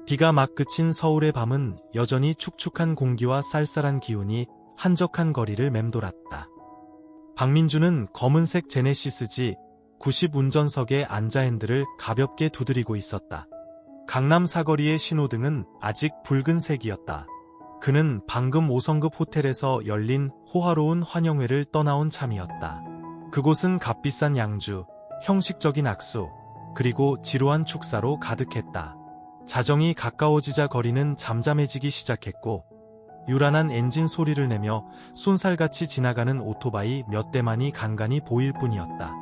비가 막 그친 서울의 밤은 여전히 축축한 공기와 쌀쌀한 기운이 한적한 거리를 맴돌았다. 박민주는 검은색 제네시스 G90 운전석에 앉아 핸들을 가볍게 두드리고 있었다. 강남 사거리의 신호등은 아직 붉은색이었다. 그는 방금 5성급 호텔에서 열린 호화로운 환영회를 떠나온 참이었다. 그곳은 값비싼 양주, 형식적인 악수, 그리고 지루한 축사로 가득했다. 자정이 가까워지자 거리는 잠잠해지기 시작했고 유란한 엔진 소리를 내며 쏜살같이 지나가는 오토바이 몇 대만이 간간히 보일 뿐이었다.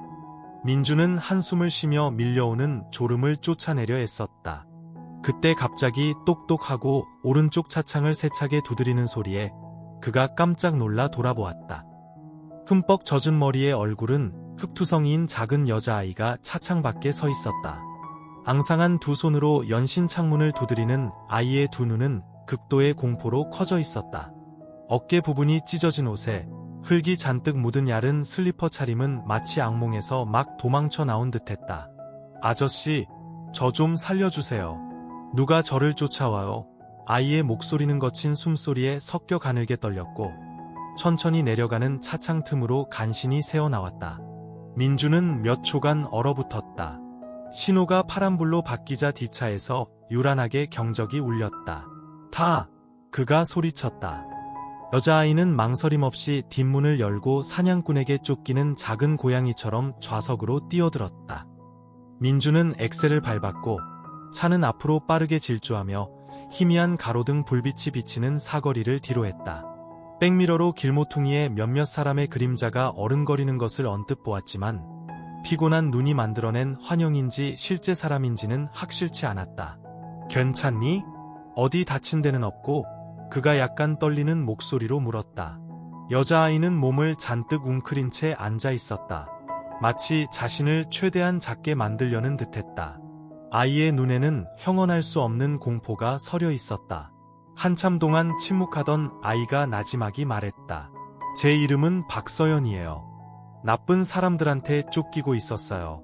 민주는 한숨을 쉬며 밀려오는 졸음을 쫓아내려 애썼다. 그때 갑자기 똑똑하고 오른쪽 차창을 세차게 두드리는 소리에 그가 깜짝 놀라 돌아보았다. 흠뻑 젖은 머리의 얼굴은 흑투성이인 작은 여자아이가 차창 밖에 서 있었다. 앙상한 두 손으로 연신 창문을 두드리는 아이의 두 눈은 극도의 공포로 커져 있었다. 어깨 부분이 찢어진 옷에 흙이 잔뜩 묻은 얇은 슬리퍼 차림은 마치 악몽에서 막 도망쳐 나온 듯했다. 아저씨, 저 좀 살려주세요. 누가 저를 쫓아와요. 아이의 목소리는 거친 숨소리에 섞여 가늘게 떨렸고 천천히 내려가는 차창 틈으로 간신히 새어나왔다. 민주는 몇 초간 얼어붙었다. 신호가 파란불로 바뀌자 뒷차에서 유란하게 경적이 울렸다. 타! 그가 소리쳤다. 여자아이는 망설임 없이 뒷문을 열고 사냥꾼에게 쫓기는 작은 고양이처럼 좌석으로 뛰어들었다. 민주는 엑셀을 밟았고 차는 앞으로 빠르게 질주하며 희미한 가로등 불빛이 비치는 사거리를 뒤로했다. 백미러로 길모퉁이에 몇몇 사람의 그림자가 어른거리는 것을 언뜻 보았지만 피곤한 눈이 만들어낸 환영인지 실제 사람인지는 확실치 않았다. 괜찮니? 어디 다친 데는 없고? 그가 약간 떨리는 목소리로 물었다. 여자아이는 몸을 잔뜩 웅크린 채 앉아 있었다. 마치 자신을 최대한 작게 만들려는 듯했다. 아이의 눈에는 형언할 수 없는 공포가 서려 있었다. 한참 동안 침묵하던 아이가 나지막이 말했다. 제 이름은 박서연이에요. 나쁜 사람들한테 쫓기고 있었어요.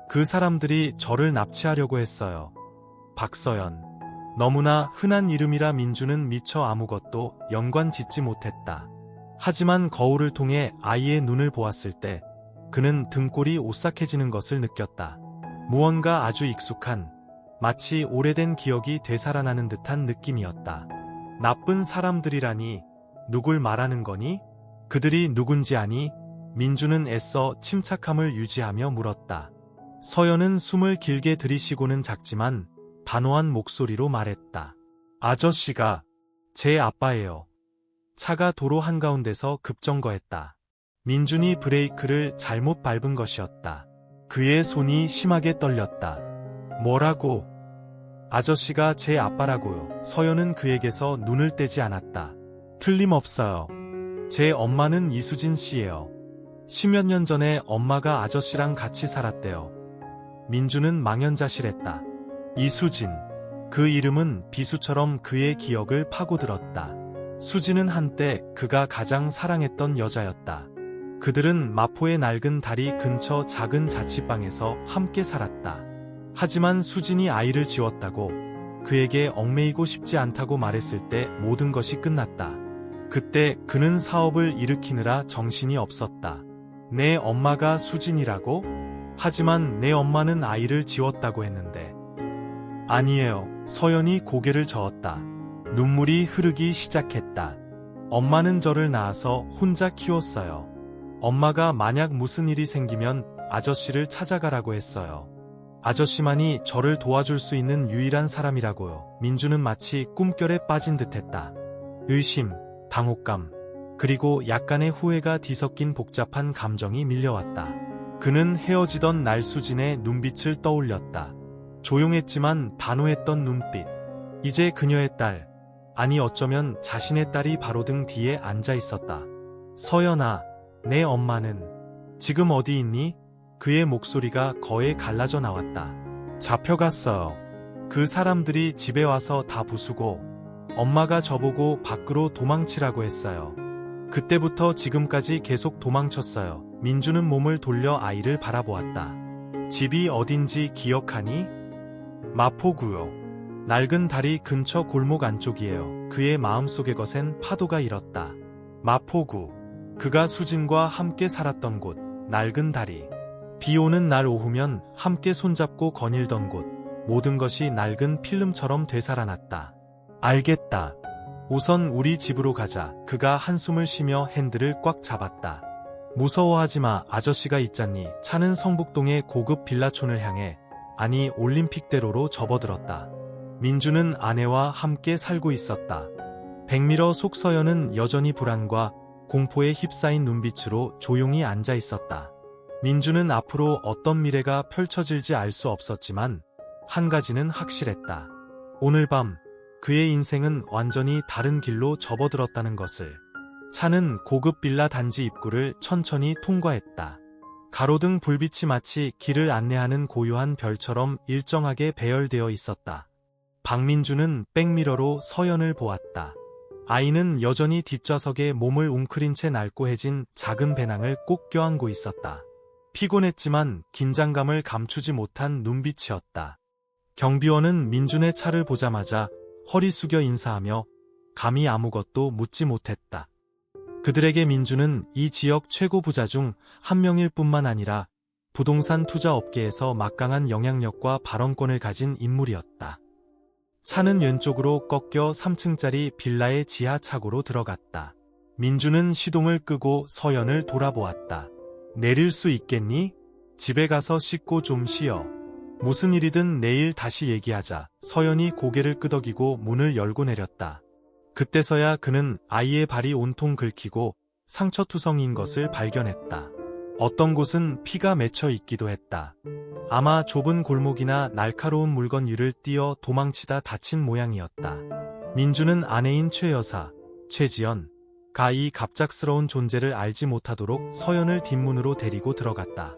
그 사람들이 저를 납치하려고 했어요. 박서연. 너무나 흔한 이름이라 민주는 미처 아무것도 연관 짓지 못했다. 하지만 거울을 통해 아이의 눈을 보았을 때 그는 등골이 오싹해지는 것을 느꼈다. 무언가 아주 익숙한, 마치 오래된 기억이 되살아나는 듯한 느낌이었다. 나쁜 사람들이라니, 누굴 말하는 거니? 그들이 누군지 아니? 민주는 애써 침착함을 유지하며 물었다. 서연은 숨을 길게 들이쉬고는 작지만 단호한 목소리로 말했다. 아저씨가 제 아빠예요. 차가 도로 한가운데서 급정거했다. 민준이 브레이크를 잘못 밟은 것이었다. 그의 손이 심하게 떨렸다. 뭐라고? 아저씨가 제 아빠라고요. 서연은 그에게서 눈을 떼지 않았다. 틀림없어요. 제 엄마는 이수진 씨예요. 10몇 년 전에 엄마가 아저씨랑 같이 살았대요. 민주는 망연자실했다. 이수진. 그 이름은 비수처럼 그의 기억을 파고들었다. 수진은 한때 그가 가장 사랑했던 여자였다. 그들은 마포의 낡은 다리 근처 작은 자취방에서 함께 살았다. 하지만 수진이 아이를 지웠다고, 그에게 얽매이고 싶지 않다고 말했을 때 모든 것이 끝났다. 그때 그는 사업을 일으키느라 정신이 없었다. 내 엄마가 수진이라고? 하지만 내 엄마는 아이를 지웠다고 했는데. 아니에요. 서연이 고개를 저었다. 눈물이 흐르기 시작했다. 엄마는 저를 낳아서 혼자 키웠어요. 엄마가 만약 무슨 일이 생기면 아저씨를 찾아가라고 했어요. 아저씨만이 저를 도와줄 수 있는 유일한 사람이라고요. 민주는 마치 꿈결에 빠진 듯했다. 의심, 당혹감, 그리고 약간의 후회가 뒤섞인 복잡한 감정이 밀려왔다. 그는 헤어지던 날 수진의 눈빛을 떠올렸다. 조용했지만 단호했던 눈빛. 이제 그녀의 딸, 아니 어쩌면 자신의 딸이 바로 등 뒤에 앉아 있었다. 서연아, 내 엄마는 지금 어디 있니? 그의 목소리가 거에 갈라져 나왔다. 잡혀갔어요. 그 사람들이 집에 와서 다 부수고 엄마가 저보고 밖으로 도망치라고 했어요. 그때부터 지금까지 계속 도망쳤어요. 민주는 몸을 돌려 아이를 바라보았다. 집이 어딘지 기억하니? 마포구요. 낡은 다리 근처 골목 안쪽이에요. 그의 마음속에 거센 파도가 일었다. 마포구. 그가 수진과 함께 살았던 곳. 낡은 다리. 비 오는 날 오후면 함께 손잡고 거닐던 곳. 모든 것이 낡은 필름처럼 되살아났다. 알겠다. 우선 우리 집으로 가자. 그가 한숨을 쉬며 핸들을 꽉 잡았다. 무서워하지 마. 아저씨가 있잖니. 차는 성북동의 고급 빌라촌을 향해, 아니 올림픽대로로 접어들었다. 민주는 아내와 함께 살고 있었다. 백미러 속 서연은 여전히 불안과 공포에 휩싸인 눈빛으로 조용히 앉아 있었다. 민주는 앞으로 어떤 미래가 펼쳐질지 알 수 없었지만 한 가지는 확실했다. 오늘 밤 그의 인생은 완전히 다른 길로 접어들었다는 것을. 차는 고급 빌라 단지 입구를 천천히 통과했다. 가로등 불빛이 마치 길을 안내하는 고요한 별처럼 일정하게 배열되어 있었다. 박민주는 백미러로 서연을 보았다. 아이는 여전히 뒷좌석에 몸을 웅크린 채 날고해진 작은 배낭을 꼭 껴안고 있었다. 피곤했지만 긴장감을 감추지 못한 눈빛이었다. 경비원은 민준의 차를 보자마자 허리 숙여 인사하며 감히 아무것도 묻지 못했다. 그들에게 민준은 이 지역 최고 부자 중 한 명일 뿐만 아니라 부동산 투자 업계에서 막강한 영향력과 발언권을 가진 인물이었다. 차는 왼쪽으로 꺾여 3층짜리 빌라의 지하 차고로 들어갔다. 민준은 시동을 끄고 서연을 돌아보았다. 내릴 수 있겠니? 집에 가서 씻고 좀 쉬어. 무슨 일이든 내일 다시 얘기하자. 서연이 고개를 끄덕이고 문을 열고 내렸다. 그때서야 그는 아이의 발이 온통 긁히고 상처투성인 것을 발견했다. 어떤 곳은 피가 맺혀 있기도 했다. 아마 좁은 골목이나 날카로운 물건 위를 뛰어 도망치다 다친 모양이었다. 민주는 아내인 최 여사, 최지연가 이 갑작스러운 존재를 알지 못하도록 서연을 뒷문으로 데리고 들어갔다.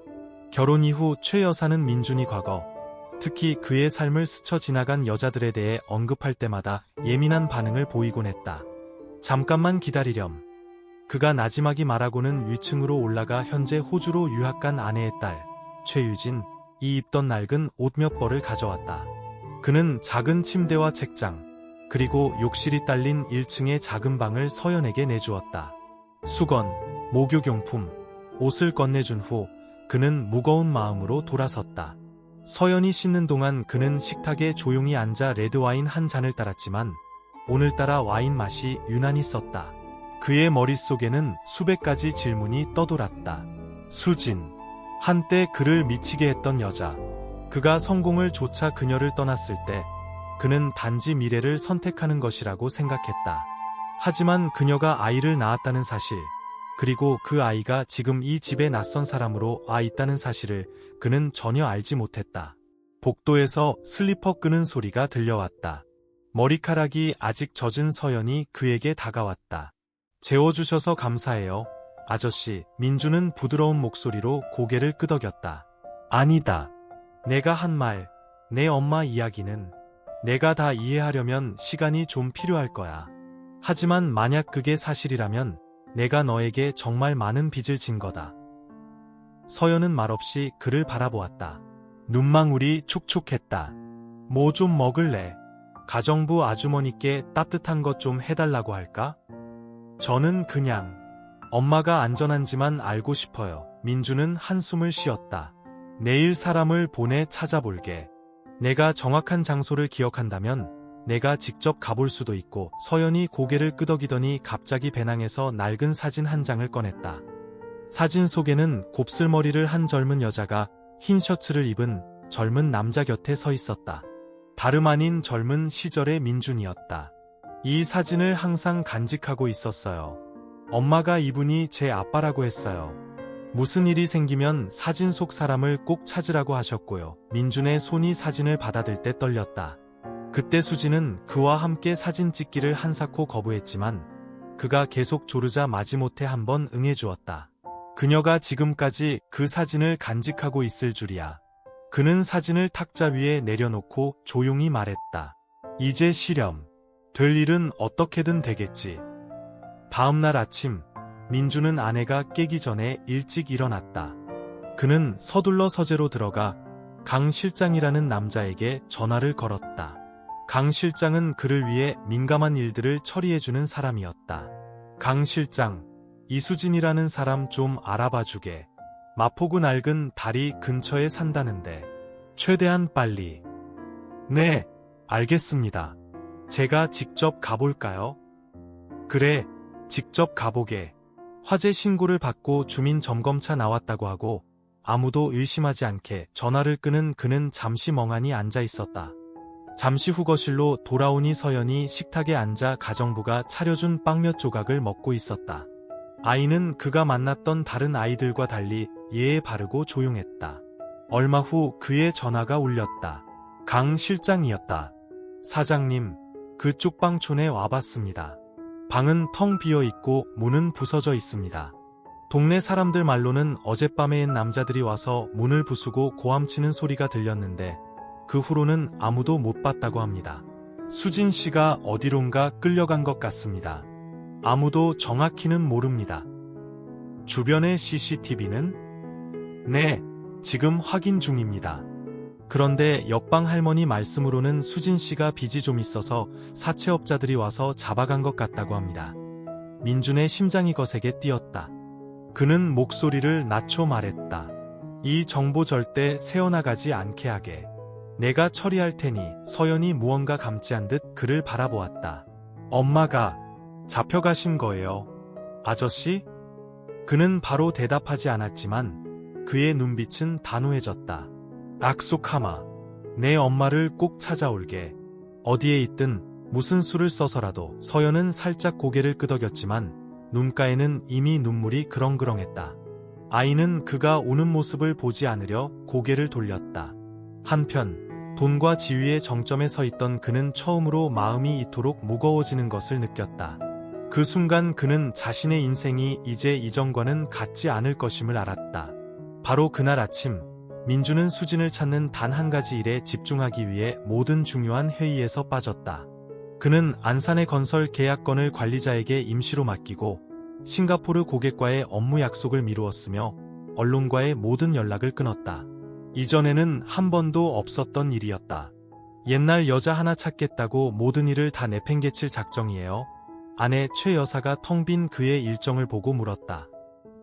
결혼 이후 최 여사는 민준이 과거, 특히 그의 삶을 스쳐 지나간 여자들에 대해 언급할 때마다 예민한 반응을 보이곤 했다. 잠깐만 기다리렴. 그가 나지막이 말하고는 위층으로 올라가 현재 호주로 유학 간 아내의 딸, 최유진이 입던 낡은 옷 몇 벌을 가져왔다. 그는 작은 침대와 책장, 그리고 욕실이 딸린 1층의 작은 방을 서연에게 내주었다. 수건, 목욕용품, 옷을 건네준 후 그는 무거운 마음으로 돌아섰다. 서연이 씻는 동안 그는 식탁에 조용히 앉아 레드와인 한 잔을 따랐지만 오늘따라 와인 맛이 유난히 썼다. 그의 머릿속에는 수백 가지 질문이 떠돌았다. 수진, 한때 그를 미치게 했던 여자. 그가 성공을 좇아 그녀를 떠났을 때 그는 단지 미래를 선택하는 것이라고 생각했다. 하지만 그녀가 아이를 낳았다는 사실, 그리고 그 아이가 지금 이 집에 낯선 사람으로 와 있다는 사실을 그는 전혀 알지 못했다. 복도에서 슬리퍼 끄는 소리가 들려왔다. 머리카락이 아직 젖은 서연이 그에게 다가왔다. 재워주셔서 감사해요, 아저씨. 민주는 부드러운 목소리로 고개를 끄덕였다. 아니다. 내가 한 말, 내 엄마 이야기는 내가 다 이해하려면 시간이 좀 필요할 거야. 하지만 만약 그게 사실이라면 내가 너에게 정말 많은 빚을 진 거다. 서연은 말없이 그를 바라보았다. 눈망울이 촉촉했다. 뭐 좀 먹을래? 가정부 아주머니께 따뜻한 것 좀 해달라고 할까? 저는 그냥 엄마가 안전한지만 알고 싶어요. 민주는 한숨을 쉬었다. 내일 사람을 보내 찾아볼게. 내가 정확한 장소를 기억한다면 내가 직접 가볼 수도 있고. 서연이 고개를 끄덕이더니 갑자기 배낭에서 낡은 사진 한 장을 꺼냈다. 사진 속에는 곱슬머리를 한 젊은 여자가 흰 셔츠를 입은 젊은 남자 곁에 서 있었다. 다름 아닌 젊은 시절의 민준이었다. 이 사진을 항상 간직하고 있었어요. 엄마가 이분이 제 아빠라고 했어요. 무슨 일이 생기면 사진 속 사람을 꼭 찾으라고 하셨고요. 민준의 손이 사진을 받아들 때 떨렸다. 그때 수지는 그와 함께 사진 찍기를 한사코 거부했지만 그가 계속 조르자 마지못해 한번 응해주었다. 그녀가 지금까지 그 사진을 간직하고 있을 줄이야. 그는 사진을 탁자 위에 내려놓고 조용히 말했다. 이제 쉬렴. 될 일은 어떻게든 되겠지. 다음날 아침, 민주는 아내가 깨기 전에 일찍 일어났다. 그는 서둘러 서재로 들어가 강 실장이라는 남자에게 전화를 걸었다. 강 실장은 그를 위해 민감한 일들을 처리해주는 사람이었다. 강 실장, 이수진이라는 사람 좀 알아봐주게. 마포구 낡은 다리 근처에 산다는데 최대한 빨리. 네, 알겠습니다. 제가 직접 가볼까요? 그래, 직접 가보게. 화재 신고를 받고 주민 점검차 나왔다고 하고 아무도 의심하지 않게 전화를 끄는 그는 잠시 멍하니 앉아 있었다. 잠시 후 거실로 돌아오니 서연이 식탁에 앉아 가정부가 차려준 빵 몇 조각을 먹고 있었다. 아이는 그가 만났던 다른 아이들과 달리 예의 바르고 조용했다. 얼마 후 그의 전화가 울렸다. 강 실장이었다. 사장님, 그 쪽방촌에 와봤습니다. 방은 텅 비어 있고 문은 부서져 있습니다. 동네 사람들 말로는 어젯밤에 옛 남자들이 와서 문을 부수고 고함치는 소리가 들렸는데 그 후로는 아무도 못 봤다고 합니다. 수진 씨가 어디론가 끌려간 것 같습니다. 아무도 정확히는 모릅니다. 주변의 CCTV는? 네, 지금 확인 중입니다. 그런데 옆방 할머니 말씀으로는 수진 씨가 빚이 좀 있어서 사채업자들이 와서 잡아간 것 같다고 합니다. 민준의 심장이 거세게 뛰었다. 그는 목소리를 낮춰 말했다. 이 정보 절대 새어나가지 않게 하게. 내가 처리할 테니. 서연이 무언가 감지한 듯 그를 바라보았다. 엄마가 잡혀가신 거예요, 아저씨? 그는 바로 대답하지 않았지만 그의 눈빛은 단호해졌다. 약속하마. 내 엄마를 꼭 찾아올게. 어디에 있든 무슨 수를 써서라도. 서연은 살짝 고개를 끄덕였지만 눈가에는 이미 눈물이 그렁그렁했다. 아이는 그가 우는 모습을 보지 않으려 고개를 돌렸다. 한편 돈과 지위의 정점에 서 있던 그는 처음으로 마음이 이토록 무거워지는 것을 느꼈다. 그 순간 그는 자신의 인생이 이제 이전과는 같지 않을 것임을 알았다. 바로 그날 아침, 민주는 수진을 찾는 단 한 가지 일에 집중하기 위해 모든 중요한 회의에서 빠졌다. 그는 안산의 건설 계약건을 관리자에게 임시로 맡기고 싱가포르 고객과의 업무 약속을 미루었으며 언론과의 모든 연락을 끊었다. 이전에는 한 번도 없었던 일이었다. 옛날 여자 하나 찾겠다고 모든 일을 다 내팽개칠 작정이에요? 아내 최 여사가 텅 빈 그의 일정을 보고 물었다.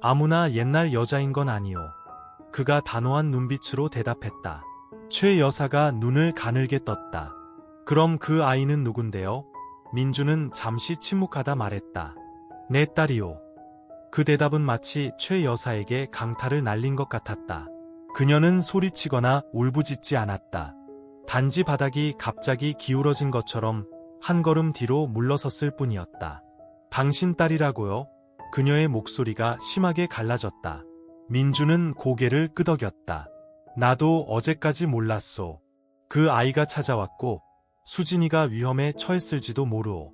아무나 옛날 여자인 건 아니오. 그가 단호한 눈빛으로 대답했다. 최 여사가 눈을 가늘게 떴다. 그럼 그 아이는 누군데요? 민주는 잠시 침묵하다 말했다. 내 딸이오. 그 대답은 마치 최 여사에게 강타를 날린 것 같았다. 그녀는 소리치거나 울부짖지 않았다. 단지 바닥이 갑자기 기울어진 것처럼 한 걸음 뒤로 물러섰을 뿐이었다. 당신 딸이라고요? 그녀의 목소리가 심하게 갈라졌다. 민주는 고개를 끄덕였다. 나도 어제까지 몰랐소. 그 아이가 찾아왔고 수진이가 위험에 처했을지도 모르오.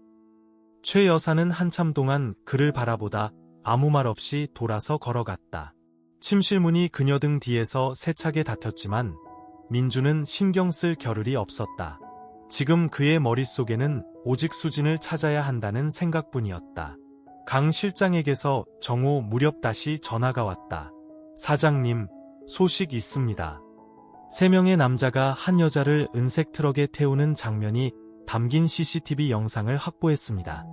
최 여사는 한참 동안 그를 바라보다 아무 말 없이 돌아서 걸어갔다. 침실문이 그녀 등 뒤에서 세차게 닫혔지만 민주는 신경 쓸 겨를이 없었다. 지금 그의 머릿속에는 오직 수진을 찾아야 한다는 생각뿐이었다. 강 실장에게서 정오 무렵 다시 전화가 왔다. 사장님, 소식 있습니다. 3명의 남자가 한 여자를 은색 트럭에 태우는 장면이 담긴 CCTV 영상을 확보했습니다.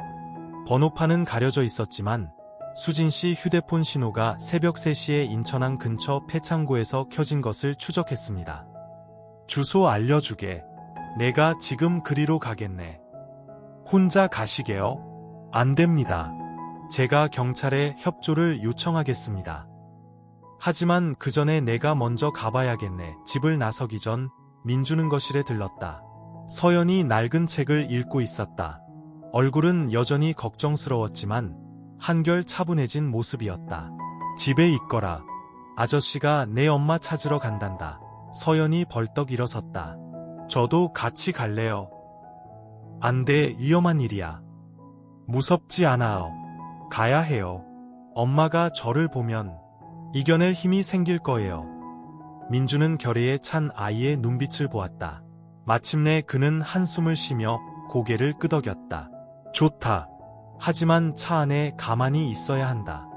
번호판은 가려져 있었지만 수진 씨 휴대폰 신호가 새벽 3시에 인천항 근처 폐창고에서 켜진 것을 추적했습니다. 주소 알려주게. 내가 지금 그리로 가겠네. 혼자 가시게요? 안 됩니다. 제가 경찰에 협조를 요청하겠습니다. 하지만 그 전에 내가 먼저 가봐야겠네. 집을 나서기 전 민주는 거실에 들렀다. 서연이 낡은 책을 읽고 있었다. 얼굴은 여전히 걱정스러웠지만 한결 차분해진 모습이었다. 집에 있거라. 아저씨가 내 엄마 찾으러 간단다. 서연이 벌떡 일어섰다. 저도 같이 갈래요. 안 돼, 위험한 일이야. 무섭지 않아요. 가야 해요. 엄마가 저를 보면 이겨낼 힘이 생길 거예요. 민주는 결의에 찬 아이의 눈빛을 보았다. 마침내 그는 한숨을 쉬며 고개를 끄덕였다. 좋다. 하지만 차 안에 가만히 있어야 한다.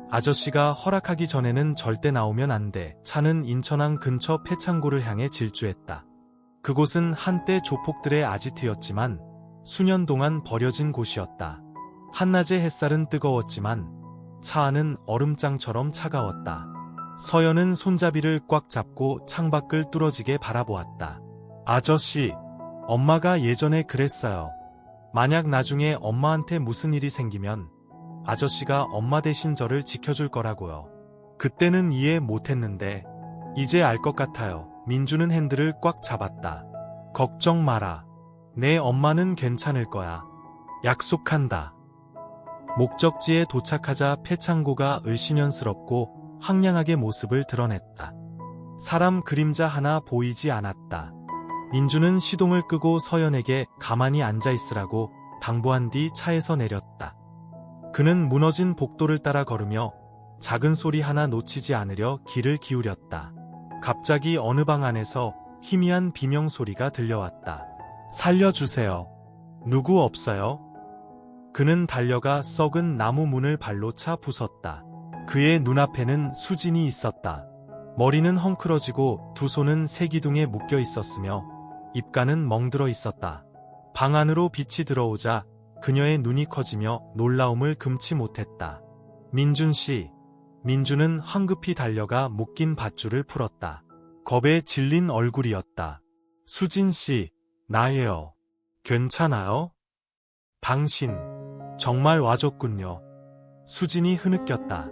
아저씨가 허락하기 전에는 절대 나오면 안 돼. 차는 인천항 근처 폐창고를 향해 질주했다. 그곳은 한때 조폭들의 아지트였지만 수년 동안 버려진 곳이었다. 한낮의 햇살은 뜨거웠지만 차 안은 얼음장처럼 차가웠다. 서연은 손잡이를 꽉 잡고 창밖을 뚫어지게 바라보았다. 아저씨, 엄마가 예전에 그랬어요. 만약 나중에 엄마한테 무슨 일이 생기면 아저씨가 엄마 대신 저를 지켜줄 거라고요. 그때는 이해 못했는데 이제 알 것 같아요. 민주는 핸들을 꽉 잡았다. 걱정 마라. 내 엄마는 괜찮을 거야. 약속한다. 목적지에 도착하자 패창고가 을씨년스럽고 황량하게 모습을 드러냈다. 사람 그림자 하나 보이지 않았다. 민주는 시동을 끄고 서연에게 가만히 앉아있으라고 당부한 뒤 차에서 내렸다. 그는 무너진 복도를 따라 걸으며 작은 소리 하나 놓치지 않으려 귀를 기울였다. 갑자기 어느 방 안에서 희미한 비명소리가 들려왔다. 살려주세요. 누구 없어요? 그는 달려가 썩은 나무 문을 발로 차 부쉈다. 그의 눈앞에는 수진이 있었다. 머리는 헝클어지고 두 손은 새기둥에 묶여 있었으며 입가는 멍들어 있었다. 방 안으로 빛이 들어오자 그녀의 눈이 커지며 놀라움을 금치 못했다. 민준 씨. 민주는 황급히 달려가 묶인 밧줄을 풀었다. 겁에 질린 얼굴이었다. 수진 씨, 나예요. 괜찮아요? 당신, 정말 와줬군요. 수진이 흐느꼈다.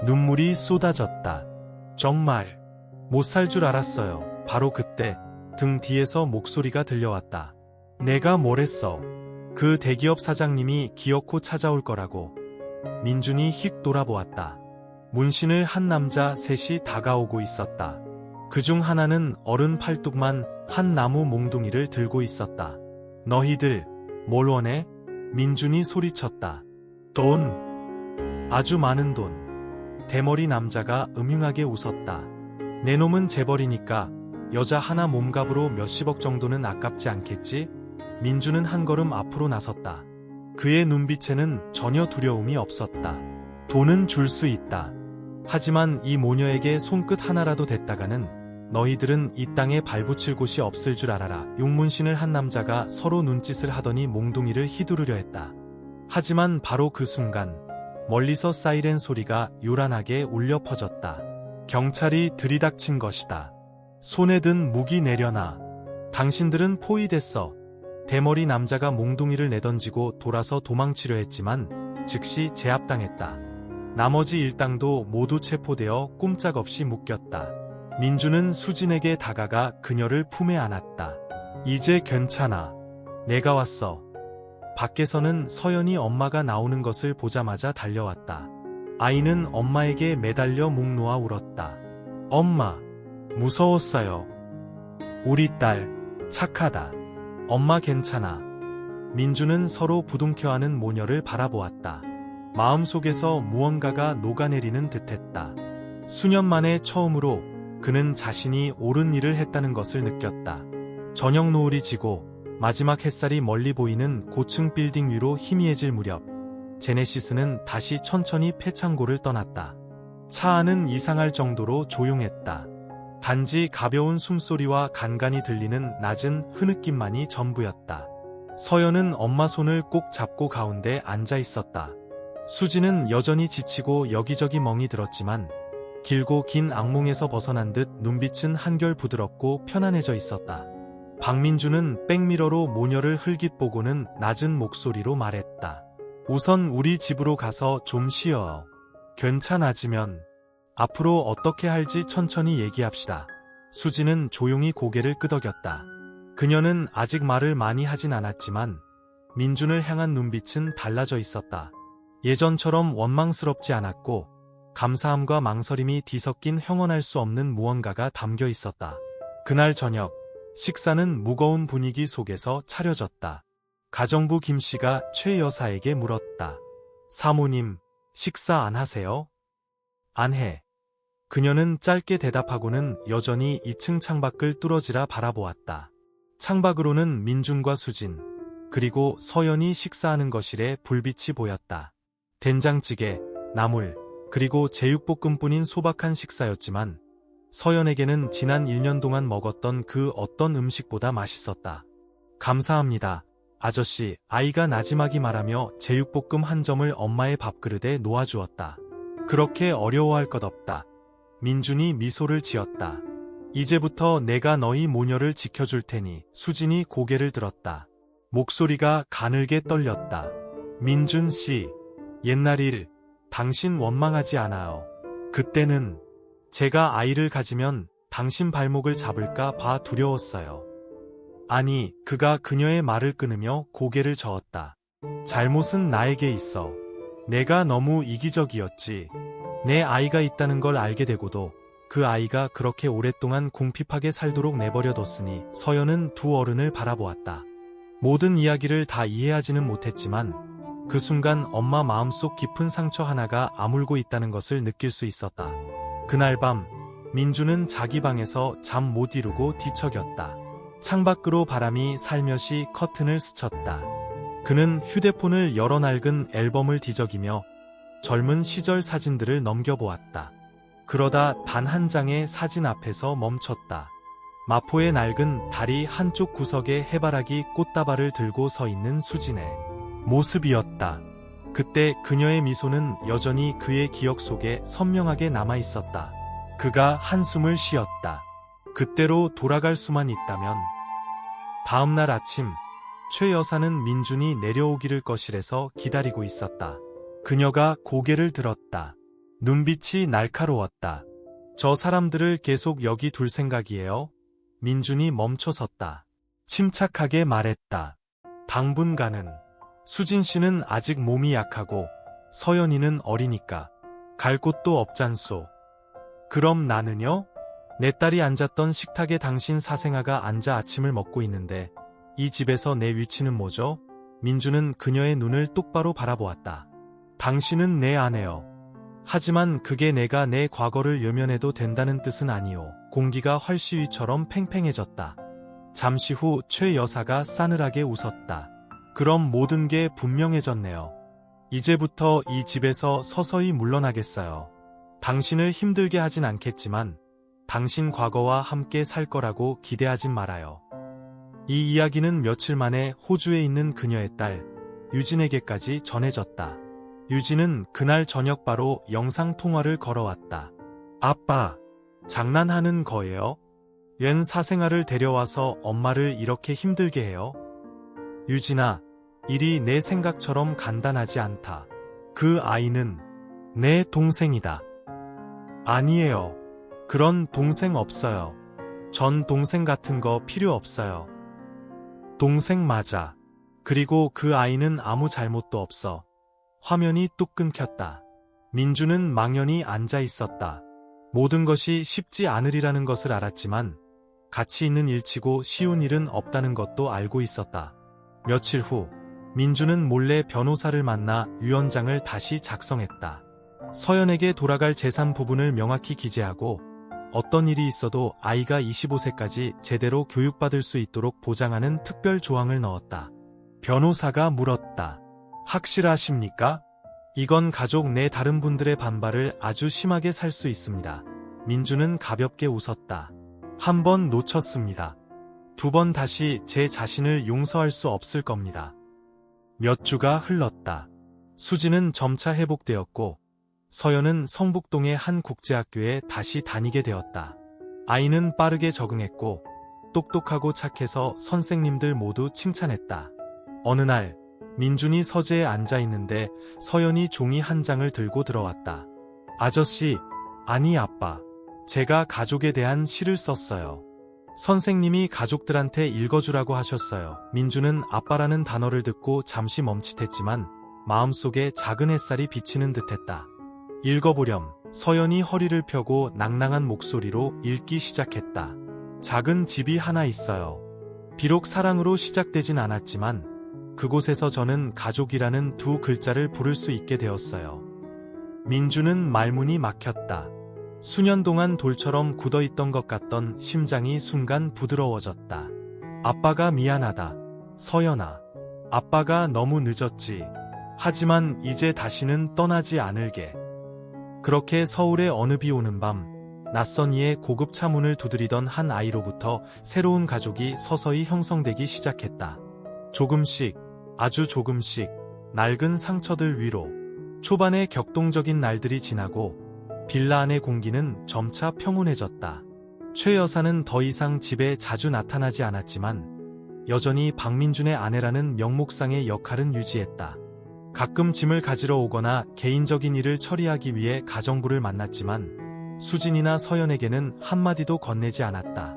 눈물이 쏟아졌다. 정말, 못 살 줄 알았어요. 바로 그때 등 뒤에서 목소리가 들려왔다. 내가 뭘 했어? 그 대기업 사장님이 기어코 찾아올 거라고. 민준이 휙 돌아보았다. 문신을 한 남자 셋이 다가오고 있었다. 그중 하나는 어른 팔뚝만 한 나무 몽둥이를 들고 있었다. 너희들 뭘 원해? 민준이 소리쳤다. 돈. 아주 많은 돈. 대머리 남자가 음흉하게 웃었다. 내 놈은 재벌이니까 여자 하나 몸값으로 몇십억 정도는 아깝지 않겠지? 민준은 한 걸음 앞으로 나섰다. 그의 눈빛에는 전혀 두려움이 없었다. 돈은 줄 수 있다. 하지만 이 모녀에게 손끝 하나라도 댔다가는 너희들은 이 땅에 발붙일 곳이 없을 줄 알아라. 용문신을 한 남자가 서로 눈짓을 하더니 몽둥이를 휘두르려 했다. 하지만 바로 그 순간 멀리서 사이렌 소리가 요란하게 울려 퍼졌다. 경찰이 들이닥친 것이다. 손에 든 무기 내려놔. 당신들은 포위됐어. 대머리 남자가 몽둥이를 내던지고 돌아서 도망치려 했지만 즉시 제압당했다. 나머지 일당도 모두 체포되어 꼼짝없이 묶였다. 민주는 수진에게 다가가 그녀를 품에 안았다. 이제 괜찮아. 내가 왔어. 밖에서는 서연이 엄마가 나오는 것을 보자마자 달려왔다. 아이는 엄마에게 매달려 목 놓아 울었다. 엄마, 무서웠어요. 우리 딸, 착하다. 엄마 괜찮아. 민주는 서로 부둥켜안은 모녀를 바라보았다. 마음속에서 무언가가 녹아내리는 듯했다. 수년 만에 처음으로 그는 자신이 옳은 일을 했다는 것을 느꼈다. 저녁 노을이 지고 마지막 햇살이 멀리 보이는 고층 빌딩 위로 희미해질 무렵 제네시스는 다시 천천히 패창고를 떠났다. 차 안은 이상할 정도로 조용했다. 단지 가벼운 숨소리와 간간이 들리는 낮은 흐느낌만이 전부였다. 서연은 엄마 손을 꼭 잡고 가운데 앉아 있었다. 수지는 여전히 지치고 여기저기 멍이 들었지만 길고 긴 악몽에서 벗어난 듯 눈빛은 한결 부드럽고 편안해져 있었다. 박민주는 백미러로 모녀를 흘깃 보고는 낮은 목소리로 말했다. 우선 우리 집으로 가서 좀 쉬어. 괜찮아지면 앞으로 어떻게 할지 천천히 얘기합시다. 수지는 조용히 고개를 끄덕였다. 그녀는 아직 말을 많이 하진 않았지만 민준을 향한 눈빛은 달라져 있었다. 예전처럼 원망스럽지 않았고 감사함과 망설임이 뒤섞인 형언할 수 없는 무언가가 담겨 있었다. 그날 저녁 식사는 무거운 분위기 속에서 차려졌다. 가정부 김씨가 최 여사에게 물었다. 사모님, 식사 안 하세요? 안 해. 그녀는 짧게 대답하고는 여전히 2층 창밖을 뚫어지라 바라보았다. 창밖으로는 민준과 수진, 그리고 서연이 식사하는 거실에 불빛이 보였다. 된장찌개, 나물, 그리고 제육볶음뿐인 소박한 식사였지만 서연에게는 지난 1년 동안 먹었던 그 어떤 음식보다 맛있었다. 감사합니다. 아저씨, 아이가 나지막이 말하며 제육볶음 한 점을 엄마의 밥그릇에 놓아주었다. 그렇게 어려워할 것 없다. 민준이 미소를 지었다. 이제부터 내가 너희 모녀를 지켜줄 테니. 수진이 고개를 들었다. 목소리가 가늘게 떨렸다. 민준 씨, 옛날 일, 당신 원망하지 않아요. 그때는 제가 아이를 가지면 당신 발목을 잡을까 봐 두려웠어요. 아니, 그가 그녀의 말을 끊으며 고개를 저었다. 잘못은 나에게 있어. 내가 너무 이기적이었지. 내 아이가 있다는 걸 알게 되고도 그 아이가 그렇게 오랫동안 궁핍하게 살도록 내버려뒀으니. 서연은 두 어른을 바라보았다. 모든 이야기를 다 이해하지는 못했지만 그 순간 엄마 마음속 깊은 상처 하나가 아물고 있다는 것을 느낄 수 있었다. 그날 밤 민주는 자기 방에서 잠 못 이루고 뒤척였다. 창밖으로 바람이 살며시 커튼을 스쳤다. 그는 휴대폰을 열어 낡은 앨범을 뒤적이며 젊은 시절 사진들을 넘겨보았다. 그러다 단 한 장의 사진 앞에서 멈췄다. 마포의 낡은 다리 한쪽 구석에 해바라기 꽃다발을 들고 서 있는 수진의 모습이었다. 그때 그녀의 미소는 여전히 그의 기억 속에 선명하게 남아 있었다. 그가 한숨을 쉬었다. 그때로 돌아갈 수만 있다면. 다음날 아침, 최 여사는 민준이 내려오기를 거실에서 기다리고 있었다. 그녀가 고개를 들었다. 눈빛이 날카로웠다. 저 사람들을 계속 여기 둘 생각이에요? 민준이 멈춰섰다. 침착하게 말했다. 당분간은. 수진 씨는 아직 몸이 약하고 서연이는 어리니까 갈 곳도 없잖소. 그럼 나는요? 내 딸이 앉았던 식탁에 당신 사생아가 앉아 아침을 먹고 있는데 이 집에서 내 위치는 뭐죠? 민주는 그녀의 눈을 똑바로 바라보았다. 당신은 내 아내요. 하지만 그게 내가 내 과거를 외면해도 된다는 뜻은 아니오. 공기가 활시위처럼 팽팽해졌다. 잠시 후 최 여사가 싸늘하게 웃었다. 그럼 모든 게 분명해졌네요. 이제부터 이 집에서 서서히 물러나겠어요. 당신을 힘들게 하진 않겠지만 당신 과거와 함께 살 거라고 기대하진 말아요. 이 이야기는 며칠 만에 호주에 있는 그녀의 딸 유진에게까지 전해졌다. 유진은 그날 저녁 바로 영상통화를 걸어왔다. 아빠, 장난하는 거예요? 웬 사생아를 데려와서 엄마를 이렇게 힘들게 해요? 유진아, 일이 내 생각처럼 간단하지 않다. 그 아이는 내 동생이다. 아니에요. 그런 동생 없어요. 전 동생 같은 거 필요 없어요. 동생 맞아. 그리고 그 아이는 아무 잘못도 없어. 화면이 뚝 끊겼다. 민주는 망연히 앉아 있었다. 모든 것이 쉽지 않으리라는 것을 알았지만 가치 있는 일치고 쉬운 일은 없다는 것도 알고 있었다. 며칠 후 민주는 몰래 변호사를 만나 유언장을 다시 작성했다. 서연에게 돌아갈 재산 부분을 명확히 기재하고 어떤 일이 있어도 아이가 25세까지 제대로 교육받을 수 있도록 보장하는 특별 조항을 넣었다. 변호사가 물었다. 확실하십니까? 이건 가족 내 다른 분들의 반발을 아주 심하게 살 수 있습니다. 민주는 가볍게 웃었다. 한 번 놓쳤습니다. 두 번 다시 제 자신을 용서할 수 없을 겁니다. 몇 주가 흘렀다. 수지는 점차 회복되었고 서연은 성북동의 한 국제학교에 다시 다니게 되었다. 아이는 빠르게 적응했고 똑똑하고 착해서 선생님들 모두 칭찬했다. 어느 날 민준이 서재에 앉아 있는데 서연이 종이 한 장을 들고 들어왔다. 아저씨, 아니 아빠, 제가 가족에 대한 시를 썼어요. 선생님이 가족들한테 읽어주라고 하셨어요. 민주는 아빠라는 단어를 듣고 잠시 멈칫했지만 마음속에 작은 햇살이 비치는 듯했다. 읽어보렴. 서연이 허리를 펴고 낭낭한 목소리로 읽기 시작했다. 작은 집이 하나 있어요. 비록 사랑으로 시작되진 않았지만 그곳에서 저는 가족이라는 두 글자를 부를 수 있게 되었어요. 민주는 말문이 막혔다. 수년 동안 돌처럼 굳어있던 것 같던 심장이 순간 부드러워졌다. 아빠가 미안하다. 서연아. 아빠가 너무 늦었지. 하지만 이제 다시는 떠나지 않을게. 그렇게 서울의 어느 비 오는 밤, 낯선 이의 고급 차문을 두드리던 한 아이로부터 새로운 가족이 서서히 형성되기 시작했다. 조금씩, 아주 조금씩, 낡은 상처들 위로. 초반의 격동적인 날들이 지나고 빌라 안의 공기는 점차 평온해졌다. 최 여사는 더 이상 집에 자주 나타나지 않았지만 여전히 박민준의 아내라는 명목상의 역할은 유지했다. 가끔 짐을 가지러 오거나 개인적인 일을 처리하기 위해 가정부를 만났지만 수진이나 서연에게는 한마디도 건네지 않았다.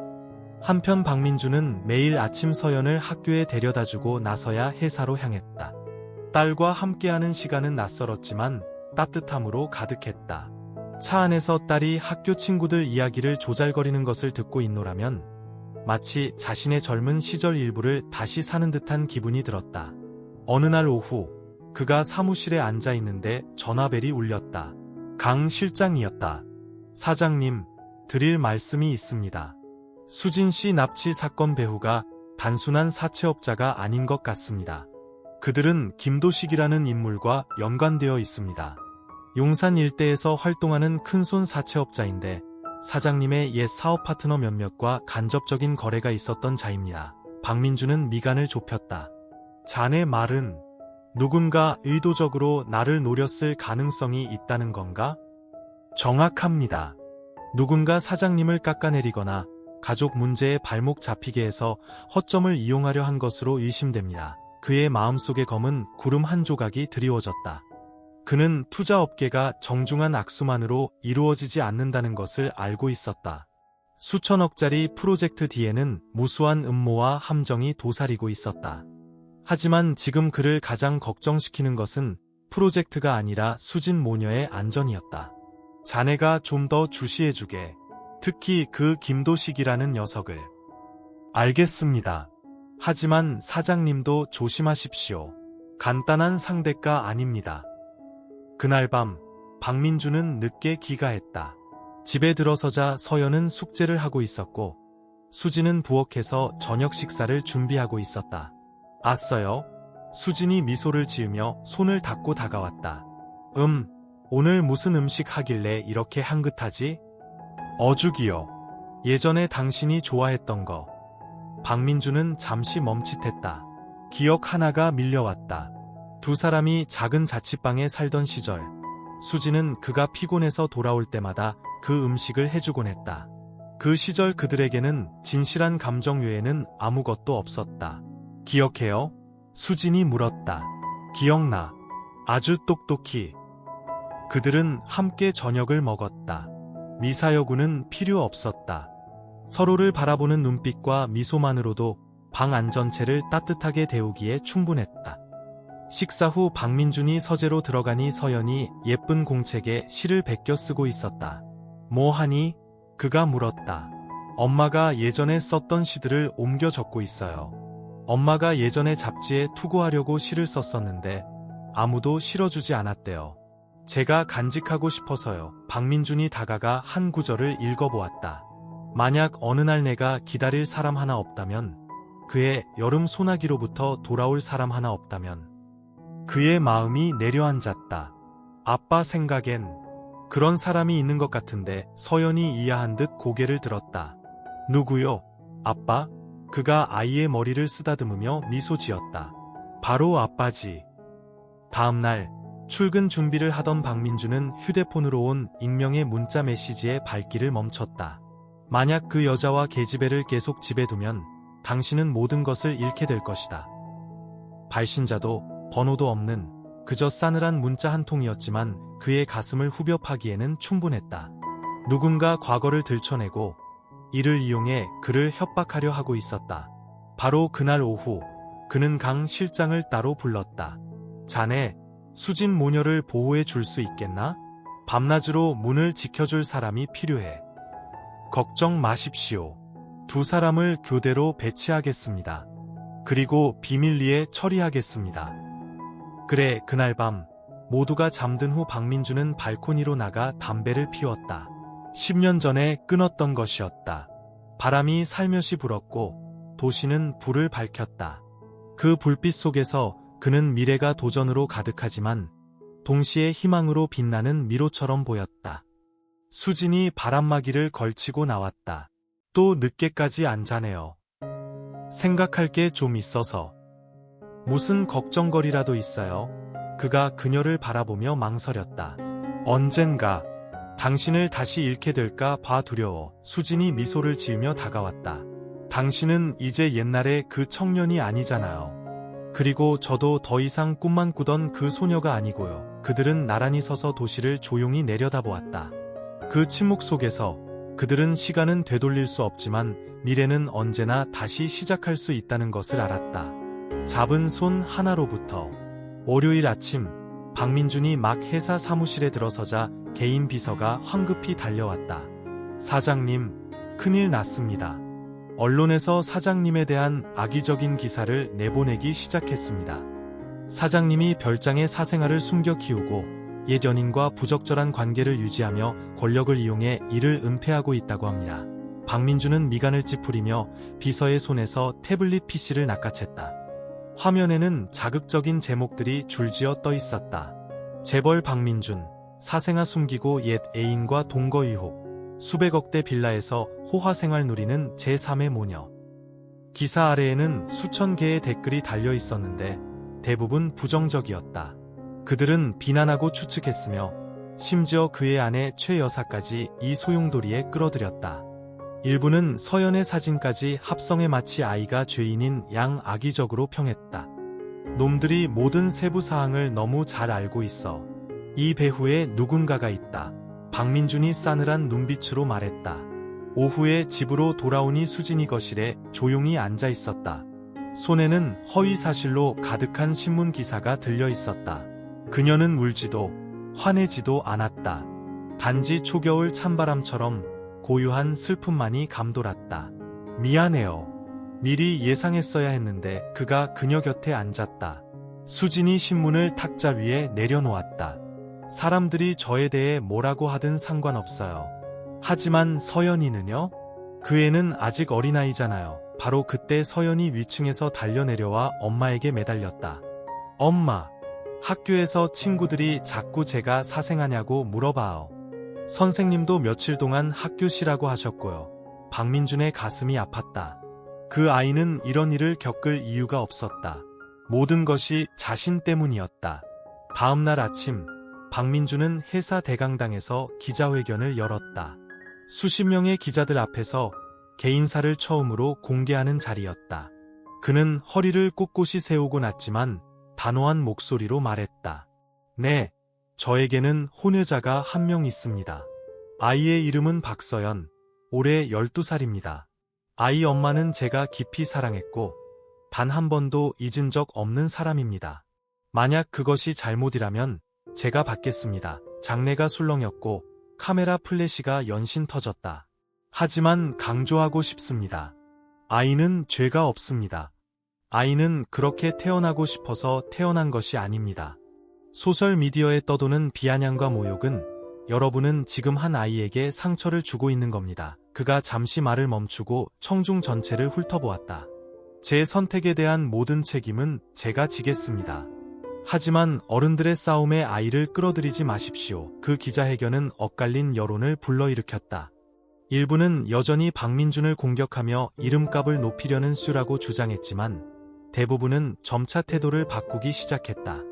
한편 박민준은 매일 아침 서연을 학교에 데려다주고 나서야 회사로 향했다. 딸과 함께하는 시간은 낯설었지만 따뜻함으로 가득했다. 차 안에서 딸이 학교 친구들 이야기를 조잘거리는 것을 듣고 있노라면 마치 자신의 젊은 시절 일부를 다시 사는 듯한 기분이 들었다. 어느 날 오후 그가 사무실에 앉아 있는데 전화벨이 울렸다. 강 실장이었다. 사장님, 드릴 말씀이 있습니다. 수진 씨 납치 사건 배후가 단순한 사채업자가 아닌 것 같습니다. 그들은 김도식이라는 인물과 연관되어 있습니다. 용산 일대에서 활동하는 큰손 사채업자인데 사장님의 옛 사업 파트너 몇몇과 간접적인 거래가 있었던 자입니다. 박민준은 미간을 좁혔다. 자네 말은 누군가 의도적으로 나를 노렸을 가능성이 있다는 건가? 정확합니다. 누군가 사장님을 깎아내리거나 가족 문제에 발목 잡히게 해서 허점을 이용하려 한 것으로 의심됩니다. 그의 마음속의 검은 구름 한 조각이 드리워졌다. 그는 투자업계가 정중한 악수만으로 이루어지지 않는다는 것을 알고 있었다. 수천억짜리 프로젝트 뒤에는 무수한 음모와 함정이 도사리고 있었다. 하지만 지금 그를 가장 걱정시키는 것은 프로젝트가 아니라 수진 모녀의 안전이었다. 자네가 좀 더 주시해주게. 특히 그 김도식이라는 녀석을. 알겠습니다. 하지만 사장님도 조심하십시오. 간단한 상대가 아닙니다. 그날 밤 박민준은 늦게 귀가했다. 집에 들어서자 서연은 숙제를 하고 있었고 수진은 부엌에서 저녁 식사를 준비하고 있었다. 아싸요? 수진이 미소를 지으며 손을 닦고 다가왔다. 오늘 무슨 음식 하길래 이렇게 향긋하지? 어죽이요. 예전에 당신이 좋아했던 거. 박민준은 잠시 멈칫했다. 기억 하나가 밀려왔다. 두 사람이 작은 자취방에 살던 시절. 수진은 그가 피곤해서 돌아올 때마다 그 음식을 해주곤 했다. 그 시절 그들에게는 진실한 감정 외에는 아무것도 없었다. 기억해요? 수진이 물었다. 기억나. 아주 똑똑히. 그들은 함께 저녁을 먹었다. 미사여구는 필요 없었다. 서로를 바라보는 눈빛과 미소만으로도 방 안 전체를 따뜻하게 데우기에 충분했다. 식사 후 박민준이 서재로 들어가니 서연이 예쁜 공책에 시를 베껴 쓰고 있었다. 뭐 하니? 그가 물었다. 엄마가 예전에 썼던 시들을 옮겨 적고 있어요. 엄마가 예전에 잡지에 투고하려고 시를 썼었는데 아무도 실어주지 않았대요. 제가 간직하고 싶어서요. 박민준이 다가가 한 구절을 읽어보았다. 만약 어느 날 내가 기다릴 사람 하나 없다면, 그의 여름 소나기로부터 돌아올 사람 하나 없다면. 그의 마음이 내려앉았다. 아빠 생각엔 그런 사람이 있는 것 같은데 서연이 이해한 듯 고개를 들었다. 누구요? 아빠? 그가 아이의 머리를 쓰다듬으며 미소 지었다. 바로 아빠지. 다음 날 출근 준비를 하던 박민준은 휴대폰으로 온 익명의 문자 메시지에 발길을 멈췄다. 만약 그 여자와 계집애를 계속 집에 두면 당신은 모든 것을 잃게 될 것이다. 발신자도 번호도 없는 그저 싸늘한 문자 한 통이었지만 그의 가슴을 후벼 파기에는 충분했다. 누군가 과거를 들춰내고 이를 이용해 그를 협박하려 하고 있었다. 바로 그날 오후 그는 강 실장을 따로 불렀다. 자네, 수진 모녀를 보호해 줄 수 있겠나? 밤낮으로 문을 지켜줄 사람이 필요해. 걱정 마십시오. 두 사람을 교대로 배치하겠습니다. 그리고 비밀리에 처리하겠습니다. 그래, 그날 밤 모두가 잠든 후 박민준은 발코니로 나가 담배를 피웠다. 10년 전에 끊었던 것이었다. 바람이 살며시 불었고 도시는 불을 밝혔다. 그 불빛 속에서 그는 미래가 도전으로 가득하지만 동시에 희망으로 빛나는 미로처럼 보였다. 수진이 바람막이를 걸치고 나왔다. 또 늦게까지 안 자네요. 생각할 게 좀 있어서. 무슨 걱정거리라도 있어요? 그가 그녀를 바라보며 망설였다. 언젠가 당신을 다시 잃게 될까 봐 두려워. 수진이 미소를 지으며 다가왔다. 당신은 이제 옛날의 그 청년이 아니잖아요. 그리고 저도 더 이상 꿈만 꾸던 그 소녀가 아니고요. 그들은 나란히 서서 도시를 조용히 내려다보았다. 그 침묵 속에서 그들은 시간은 되돌릴 수 없지만 미래는 언제나 다시 시작할 수 있다는 것을 알았다. 잡은 손 하나로부터. 월요일 아침, 박민준이 막 회사 사무실에 들어서자 개인 비서가 황급히 달려왔다. 사장님, 큰일 났습니다. 언론에서 사장님에 대한 악의적인 기사를 내보내기 시작했습니다. 사장님이 별장의 사생활을 숨겨 키우고 옛 연인과 부적절한 관계를 유지하며 권력을 이용해 이를 은폐하고 있다고 합니다. 박민준은 미간을 찌푸리며 비서의 손에서 태블릿 PC를 낚아챘다. 화면에는 자극적인 제목들이 줄지어 떠 있었다. 재벌 박민준, 사생아 숨기고 옛 애인과 동거 의혹, 수백억대 빌라에서 호화생활 누리는 제3의 모녀. 기사 아래에는 수천 개의 댓글이 달려 있었는데 대부분 부정적이었다. 그들은 비난하고 추측했으며 심지어 그의 아내 최 여사까지 이 소용돌이에 끌어들였다. 일부는 서연의 사진까지 합성해 마치 아이가 죄인인 양 악의적으로 평했다. 놈들이 모든 세부 사항을 너무 잘 알고 있어. 이 배후에 누군가가 있다. 박민준이 싸늘한 눈빛으로 말했다. 오후에 집으로 돌아오니 수진이 거실에 조용히 앉아 있었다. 손에는 허위 사실로 가득한 신문 기사가 들려 있었다. 그녀는 울지도 화내지도 않았다. 단지 초겨울 찬바람처럼 고유한 슬픔만이 감돌았다. 미안해요. 미리 예상했어야 했는데. 그가 그녀 곁에 앉았다. 수진이 신문을 탁자 위에 내려놓았다. 사람들이 저에 대해 뭐라고 하든 상관없어요. 하지만 서연이는요? 그 애는 아직 어린아이잖아요. 바로 그때 서연이 위층에서 달려내려와 엄마에게 매달렸다. 엄마, 학교에서 친구들이 자꾸 제가 사생하냐고 물어봐요. 선생님도 며칠 동안 학교 쉬라고 하셨고요. 박민준의 가슴이 아팠다. 그 아이는 이런 일을 겪을 이유가 없었다. 모든 것이 자신 때문이었다. 다음 날 아침, 박민준은 회사 대강당에서 기자회견을 열었다. 수십 명의 기자들 앞에서 개인사를 처음으로 공개하는 자리였다. 그는 허리를 꼿꼿이 세우고 났지만 단호한 목소리로 말했다. 네, 저에게는 혼외자가 한 명 있습니다. 아이의 이름은 박서연, 올해 12살입니다. 아이 엄마는 제가 깊이 사랑했고 단 한 번도 잊은 적 없는 사람입니다. 만약 그것이 잘못이라면 제가 받겠습니다. 장내가 술렁였고 카메라 플래시가 연신 터졌다. 하지만 강조하고 싶습니다. 아이는 죄가 없습니다. 아이는 그렇게 태어나고 싶어서 태어난 것이 아닙니다. 소셜미디어에 떠도는 비아냥과 모욕은 여러분은 지금 한 아이에게 상처를 주고 있는 겁니다. 그가 잠시 말을 멈추고 청중 전체를 훑어보았다. 제 선택에 대한 모든 책임은 제가 지겠습니다. 하지만 어른들의 싸움에 아이를 끌어들이지 마십시오. 그 기자회견은 엇갈린 여론을 불러일으켰다. 일부는 여전히 박민준을 공격하며 이름값을 높이려는 수라고 주장했지만 대부분은 점차 태도를 바꾸기 시작했다.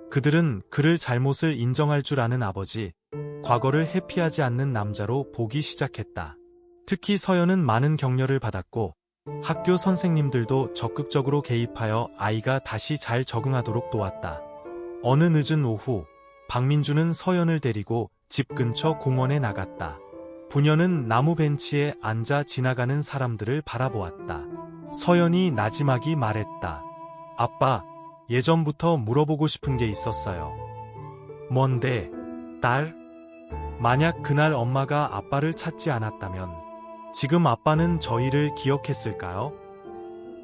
그들은 그를 잘못을 인정할 줄 아는 아버지, 과거를 회피하지 않는 남자로 보기 시작했다. 특히 서연은 많은 격려를 받았고 학교 선생님들도 적극적으로 개입하여 아이가 다시 잘 적응하도록 도왔다. 어느 늦은 오후, 박민준은 서연을 데리고 집 근처 공원에 나갔다. 부녀는 나무 벤치에 앉아 지나가는 사람들을 바라보았다. 서연이 나지막이 말했다. 아빠, 예전부터 물어보고 싶은 게 있었어요. 뭔데, 딸? 만약 그날 엄마가 아빠를 찾지 않았다면 지금 아빠는 저희를 기억했을까요?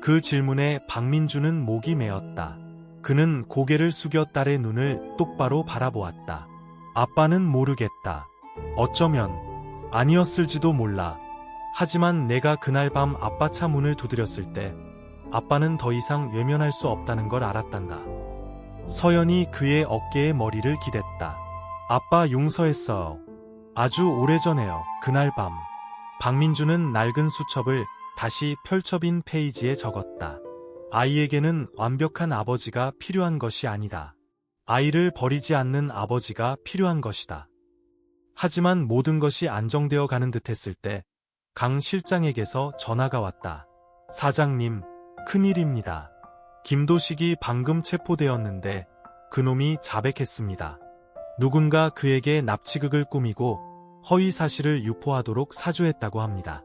그 질문에 박민준은 목이 메었다. 그는 고개를 숙여 딸의 눈을 똑바로 바라보았다. 아빠는 모르겠다. 어쩌면 아니었을지도 몰라. 하지만 내가 그날 밤 아빠 차 문을 두드렸을 때 아빠는 더 이상 외면할 수 없다는 걸 알았단다. 서연이 그의 어깨에 머리를 기댔다. 아빠 용서했어요. 아주 오래전에요. 그날 밤. 박민주는 낡은 수첩을 다시 펼쳐빈 페이지에 적었다. 아이에게는 완벽한 아버지가 필요한 것이 아니다. 아이를 버리지 않는 아버지가 필요한 것이다. 하지만 모든 것이 안정되어 가는 듯했을 때 강 실장에게서 전화가 왔다. 사장님, 큰일입니다. 김도식이 방금 체포되었는데 그놈이 자백했습니다. 누군가 그에게 납치극을 꾸미고 허위 사실을 유포하도록 사주했다고 합니다.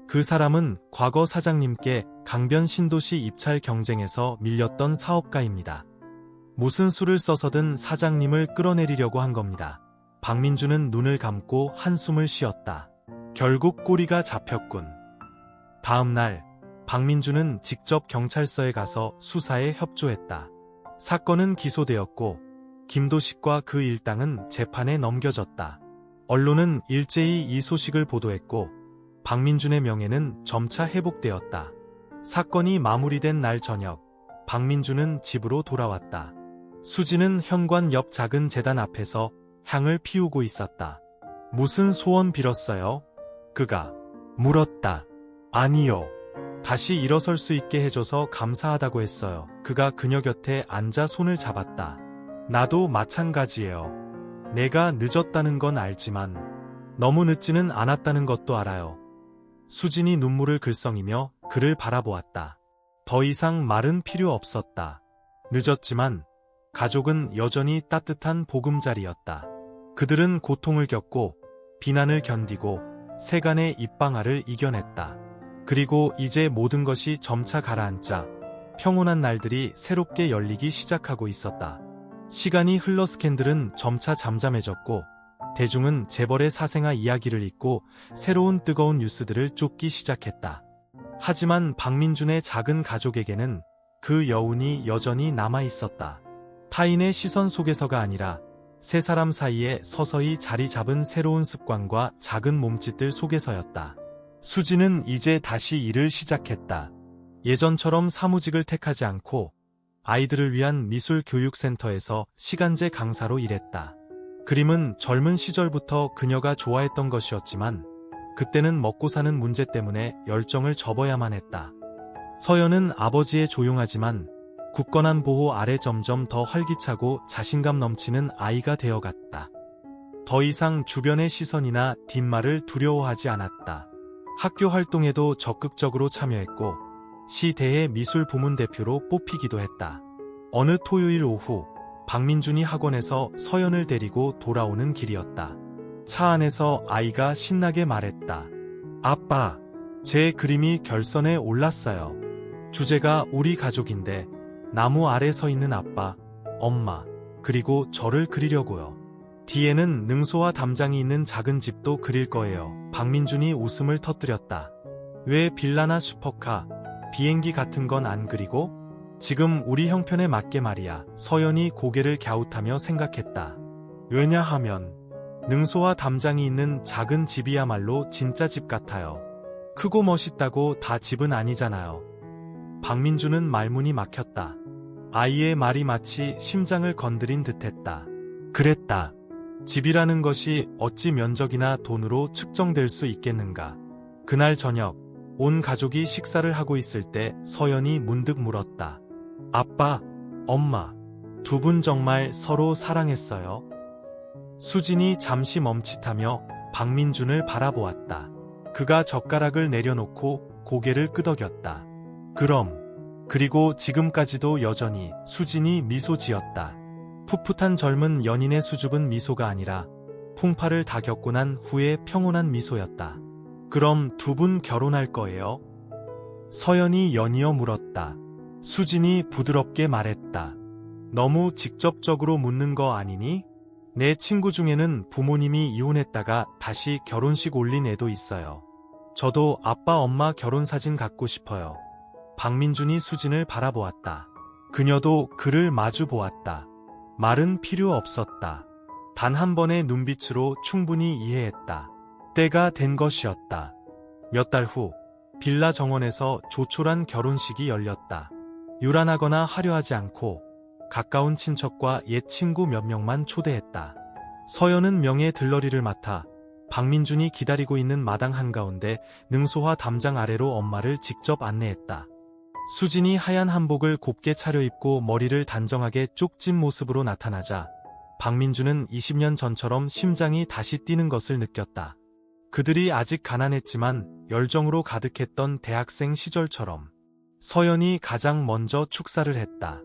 그 사람은 과거 사장님께 강변 신도시 입찰 경쟁에서 밀렸던 사업가입니다. 무슨 수를 써서든 사장님을 끌어내리려고 한 겁니다. 박민주는 눈을 감고 한숨을 쉬었다. 결국 꼬리가 잡혔군. 다음 날 박민주는 직접 경찰서에 가서 수사에 협조했다. 사건은 기소되었고 김도식과 그 일당은 재판에 넘겨졌다. 언론은 일제히 이 소식을 보도했고 박민준의 명예는 점차 회복되었다. 사건이 마무리된 날 저녁, 박민준은 집으로 돌아왔다. 수지는 현관 옆 작은 제단 앞에서 향을 피우고 있었다. 무슨 소원 빌었어요? 그가 물었다. 아니요. 다시 일어설 수 있게 해줘서 감사하다고 했어요. 그가 그녀 곁에 앉아 손을 잡았다. 나도 마찬가지예요. 내가 늦었다는 건 알지만 너무 늦지는 않았다는 것도 알아요. 수진이 눈물을 글썽이며 그를 바라보았다. 더 이상 말은 필요 없었다. 늦었지만 가족은 여전히 따뜻한 보금자리였다. 그들은 고통을 겪고 비난을 견디고 세간의 입방아를 이겨냈다. 그리고 이제 모든 것이 점차 가라앉자 평온한 날들이 새롭게 열리기 시작하고 있었다. 시간이 흘러 스캔들은 점차 잠잠해졌고 대중은 재벌의 사생아 이야기를 잊고 새로운 뜨거운 뉴스들을 쫓기 시작했다. 하지만 박민준의 작은 가족에게는 그 여운이 여전히 남아있었다. 타인의 시선 속에서가 아니라 세 사람 사이에 서서히 자리 잡은 새로운 습관과 작은 몸짓들 속에서였다. 수지는 이제 다시 일을 시작했다. 예전처럼 사무직을 택하지 않고 아이들을 위한 미술교육센터에서 시간제 강사로 일했다. 그림은 젊은 시절부터 그녀가 좋아했던 것이었지만 그때는 먹고 사는 문제 때문에 열정을 접어야만 했다. 서연은 아버지의 조용하지만 굳건한 보호 아래 점점 더 활기차고 자신감 넘치는 아이가 되어갔다. 더 이상 주변의 시선이나 뒷말을 두려워하지 않았다. 학교 활동에도 적극적으로 참여했고 시대의 미술 부문 대표로 뽑히기도 했다. 어느 토요일 오후 박민준이 학원에서 서연을 데리고 돌아오는 길이었다. 차 안에서 아이가 신나게 말했다. 아빠, 제 그림이 결선에 올랐어요. 주제가 우리 가족인데 나무 아래 서 있는 아빠, 엄마, 그리고 저를 그리려고요. 뒤에는 능소와 담장이 있는 작은 집도 그릴 거예요. 박민준이 웃음을 터뜨렸다. 왜 빌라나 슈퍼카, 비행기 같은 건 안 그리고? 지금 우리 형편에 맞게 말이야. 서연이 고개를 갸웃하며 생각했다. 왜냐하면 능소와 담장이 있는 작은 집이야말로 진짜 집 같아요. 크고 멋있다고 다 집은 아니잖아요. 박민준은 말문이 막혔다. 아이의 말이 마치 심장을 건드린 듯했다. 그랬다. 집이라는 것이 어찌 면적이나 돈으로 측정될 수 있겠는가. 그날 저녁 온 가족이 식사를 하고 있을 때 서연이 문득 물었다. 아빠, 엄마, 두 분 정말 서로 사랑했어요? 수진이 잠시 멈칫하며 박민준을 바라보았다. 그가 젓가락을 내려놓고 고개를 끄덕였다. 그럼. 그리고 지금까지도 여전히. 수진이 미소 지었다. 풋풋한 젊은 연인의 수줍은 미소가 아니라 풍파를 다 겪고 난 후의 평온한 미소였다. 그럼 두 분 결혼할 거예요? 서연이 연이어 물었다. 수진이 부드럽게 말했다. 너무 직접적으로 묻는 거 아니니? 내 친구 중에는 부모님이 이혼했다가 다시 결혼식 올린 애도 있어요. 저도 아빠 엄마 결혼사진 갖고 싶어요. 박민준이 수진을 바라보았다. 그녀도 그를 마주 보았다. 말은 필요 없었다. 단 한 번의 눈빛으로 충분히 이해했다. 때가 된 것이었다. 몇 달 후 빌라 정원에서 조촐한 결혼식이 열렸다. 유란하거나 화려하지 않고 가까운 친척과 옛 친구 몇 명만 초대했다. 서연은 명예 들러리를 맡아 박민준이 기다리고 있는 마당 한가운데 능소화 담장 아래로 엄마를 직접 안내했다. 수진이 하얀 한복을 곱게 차려입고 머리를 단정하게 쭉 찐 모습으로 나타나자 박민준은 20년 전처럼 심장이 다시 뛰는 것을 느꼈다. 그들이 아직 가난했지만 열정으로 가득했던 대학생 시절처럼. 서연이 가장 먼저 축사를 했다.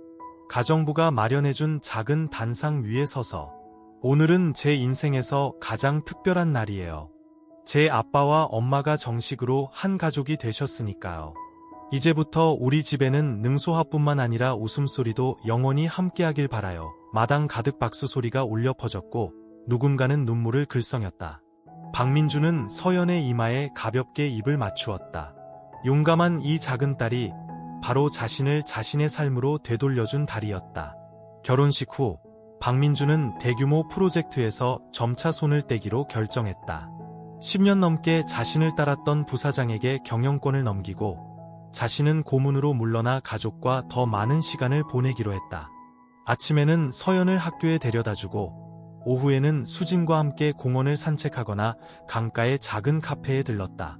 가정부가 마련해준 작은 단상 위에 서서 오늘은 제 인생에서 가장 특별한 날이에요. 제 아빠와 엄마가 정식으로 한 가족이 되셨으니까요. 이제부터 우리 집에는 능소화뿐만 아니라 웃음소리도 영원히 함께하길 바라요. 마당 가득 박수 소리가 울려 퍼졌고 누군가는 눈물을 글썽였다. 박민준은 서연의 이마에 가볍게 입을 맞추었다. 용감한 이 작은 딸이 바로 자신을 자신의 삶으로 되돌려준 달이었다. 결혼식 후 박민준은 대규모 프로젝트에서 점차 손을 떼기로 결정했다. 10년 넘게 자신을 따랐던 부사장에게 경영권을 넘기고 자신은 고문으로 물러나 가족과 더 많은 시간을 보내기로 했다. 아침에는 서연을 학교에 데려다주고 오후에는 수진과 함께 공원을 산책하거나 강가의 작은 카페에 들렀다.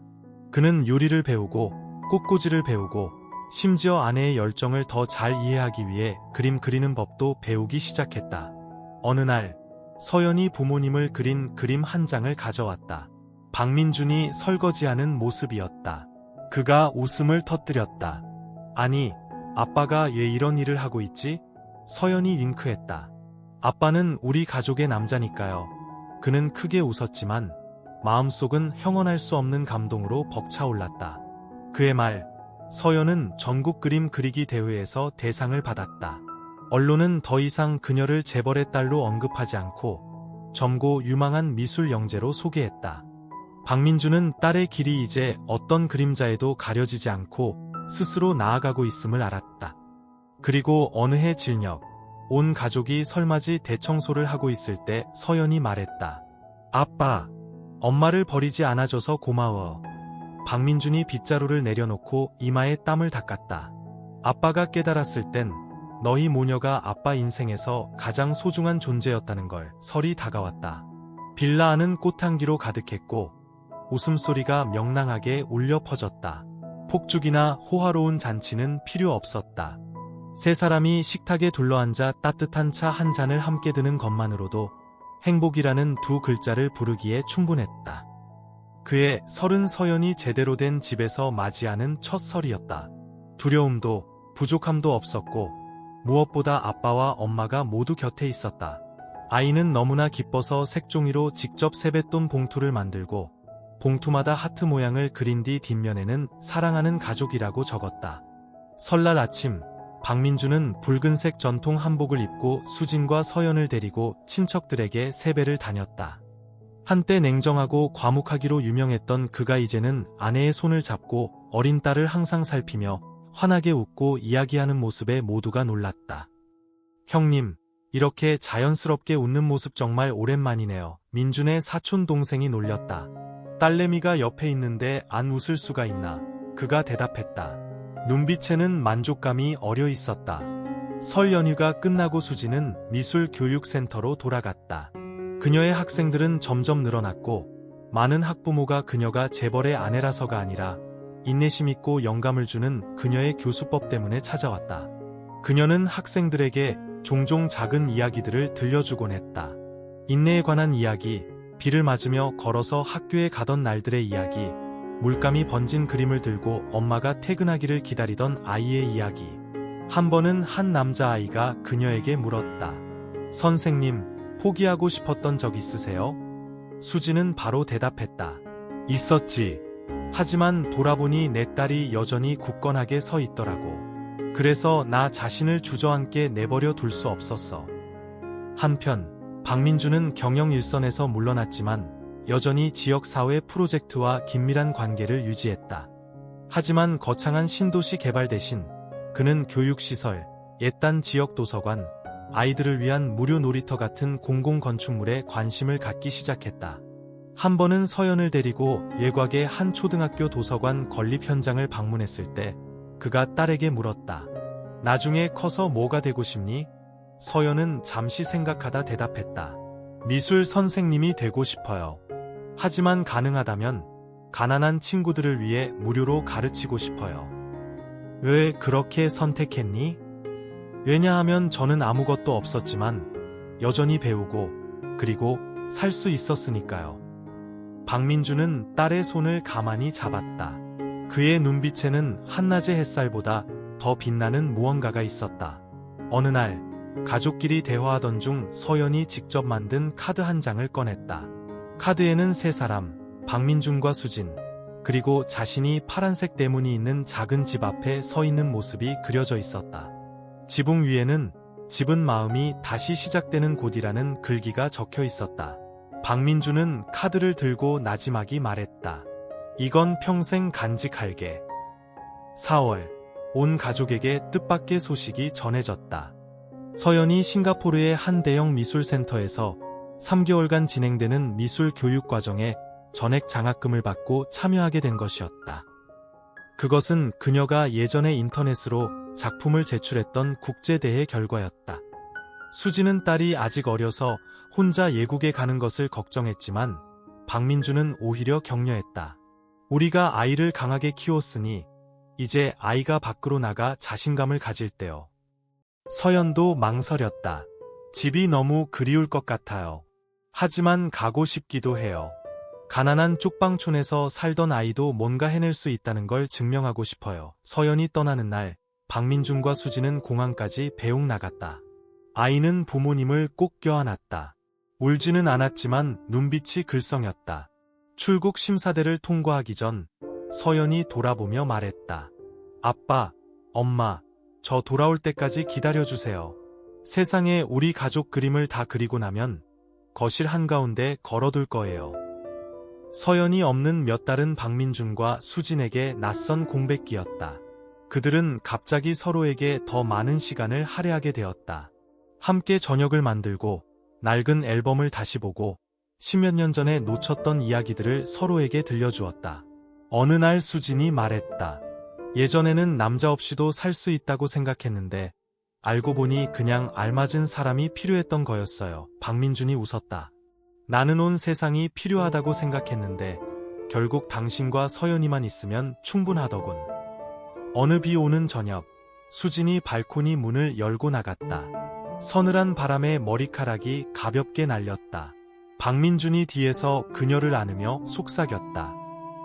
그는 요리를 배우고 꽃꽂이를 배우고 심지어 아내의 열정을 더 잘 이해하기 위해 그림 그리는 법도 배우기 시작했다. 어느 날 서연이 부모님을 그린 그림 한 장을 가져왔다. 박민준이 설거지하는 모습이었다. 그가 웃음을 터뜨렸다. 아니, 아빠가 왜 이런 일을 하고 있지? 서연이 윙크했다. 아빠는 우리 가족의 남자니까요. 그는 크게 웃었지만 마음속은 형언할 수 없는 감동으로 벅차올랐다. 그의 말, 서연은 전국 그림 그리기 대회에서 대상을 받았다. 언론은 더 이상 그녀를 재벌의 딸로 언급하지 않고 젊고 유망한 미술 영재로 소개했다. 박민준은 딸의 길이 이제 어떤 그림자에도 가려지지 않고 스스로 나아가고 있음을 알았다. 그리고 어느 해 질녘, 온 가족이 설맞이 대청소를 하고 있을 때 서연이 말했다. 아빠, 엄마를 버리지 않아줘서 고마워. 박민준이 빗자루를 내려놓고 이마에 땀을 닦았다. 아빠가 깨달았을 땐 너희 모녀가 아빠 인생에서 가장 소중한 존재였다는 걸. 설이 다가왔다. 빌라 안은 꽃향기로 가득했고 웃음소리가 명랑하게 울려 퍼졌다. 폭죽이나 호화로운 잔치는 필요 없었다. 세 사람이 식탁에 둘러앉아 따뜻한 차 한 잔을 함께 드는 것만으로도 행복이라는 두 글자를 부르기에 충분했다. 그의 설은 서연이 제대로 된 집에서 맞이하는 첫 설이었다. 두려움도 부족함도 없었고 무엇보다 아빠와 엄마가 모두 곁에 있었다. 아이는 너무나 기뻐서 색종이로 직접 세뱃돈 봉투를 만들고 봉투마다 하트 모양을 그린 뒤 뒷면에는 사랑하는 가족이라고 적었다. 설날 아침, 박민준은 붉은색 전통 한복을 입고 수진과 서연을 데리고 친척들에게 세배를 다녔다. 한때 냉정하고 과묵하기로 유명했던 그가 이제는 아내의 손을 잡고 어린 딸을 항상 살피며 환하게 웃고 이야기하는 모습에 모두가 놀랐다. 형님, 이렇게 자연스럽게 웃는 모습 정말 오랜만이네요. 민준의 사촌 동생이 놀렸다. 딸내미가 옆에 있는데 안 웃을 수가 있나? 그가 대답했다. 눈빛에는 만족감이 어려 있었다. 설 연휴가 끝나고 수지는 미술교육센터로 돌아갔다. 그녀의 학생들은 점점 늘어났고 많은 학부모가 그녀가 재벌의 아내라서가 아니라 인내심 있고 영감을 주는 그녀의 교수법 때문에 찾아왔다. 그녀는 학생들에게 종종 작은 이야기들을 들려주곤 했다. 인내에 관한 이야기, 비를 맞으며 걸어서 학교에 가던 날들의 이야기, 물감이 번진 그림을 들고 엄마가 퇴근하기를 기다리던 아이의 이야기. 한 번은 한 남자아이가 그녀에게 물었다. 선생님, 포기하고 싶었던 적 있으세요? 수지는 바로 대답했다. 있었지. 하지만 돌아보니 내 딸이 여전히 굳건하게 서 있더라고. 그래서 나 자신을 주저앉게 내버려 둘 수 없었어. 한편 박민준은 경영 일선에서 물러났지만 여전히 지역사회 프로젝트와 긴밀한 관계를 유지했다. 하지만 거창한 신도시 개발 대신 그는 교육시설, 옛단 지역 도서관, 아이들을 위한 무료 놀이터 같은 공공건축물에 관심을 갖기 시작했다. 한 번은 서연을 데리고 외곽의 한 초등학교 도서관 건립 현장을 방문했을 때 그가 딸에게 물었다. 나중에 커서 뭐가 되고 싶니? 서연은 잠시 생각하다 대답했다. 미술 선생님이 되고 싶어요. 하지만 가능하다면 가난한 친구들을 위해 무료로 가르치고 싶어요. 왜 그렇게 선택했니? 왜냐하면 저는 아무것도 없었지만 여전히 배우고 그리고 살 수 있었으니까요. 박민주는 딸의 손을 가만히 잡았다. 그의 눈빛에는 한낮의 햇살보다 더 빛나는 무언가가 있었다. 어느 날 가족끼리 대화하던 중 서연이 직접 만든 카드 한 장을 꺼냈다. 카드에는 세 사람, 박민준과 수진, 그리고 자신이 파란색 대문이 있는 작은 집 앞에 서 있는 모습이 그려져 있었다. 지붕 위에는 집은 마음이 다시 시작되는 곳이라는 글귀가 적혀 있었다. 박민주는 카드를 들고 나지막이 말했다. 이건 평생 간직할게. 4월, 온 가족에게 뜻밖의 소식이 전해졌다. 서연이 싱가포르의 한 대형 미술센터에서 3개월간 진행되는 미술 교육 과정에 전액 장학금을 받고 참여하게 된 것이었다. 그것은 그녀가 예전에 인터넷으로 작품을 제출했던 국제대회 결과였다. 수지는 딸이 아직 어려서 혼자 예국에 가는 것을 걱정했지만 박민주는 오히려 격려했다. 우리가 아이를 강하게 키웠으니 이제 아이가 밖으로 나가 자신감을 가질 때요. 서연도 망설였다. 집이 너무 그리울 것 같아요. 하지만 가고 싶기도 해요. 가난한 쪽방촌에서 살던 아이도 뭔가 해낼 수 있다는 걸 증명하고 싶어요. 서연이 떠나는 날 박민준과 수지는 공항까지 배웅 나갔다. 아이는 부모님을 꼭 껴안았다. 울지는 않았지만 눈빛이 글썽였다. 출국 심사대를 통과하기 전 서연이 돌아보며 말했다. 아빠, 엄마, 저 돌아올 때까지 기다려주세요. 세상에 우리 가족 그림을 다 그리고 나면 거실 한가운데 걸어둘 거예요. 서연이 없는 몇 달은 박민준과 수진에게 낯선 공백기였다. 그들은 갑자기 서로에게 더 많은 시간을 할애하게 되었다. 함께 저녁을 만들고 낡은 앨범을 다시 보고 십몇 년 전에 놓쳤던 이야기들을 서로에게 들려주었다. 어느 날 수진이 말했다. 예전에는 남자 없이도 살 수 있다고 생각했는데 알고 보니 그냥 알맞은 사람이 필요했던 거였어요. 박민준이 웃었다. 나는 온 세상이 필요하다고 생각했는데 결국 당신과 서연이만 있으면 충분하더군. 어느 비 오는 저녁, 수진이 발코니 문을 열고 나갔다. 서늘한 바람에 머리카락이 가볍게 날렸다. 박민준이 뒤에서 그녀를 안으며 속삭였다.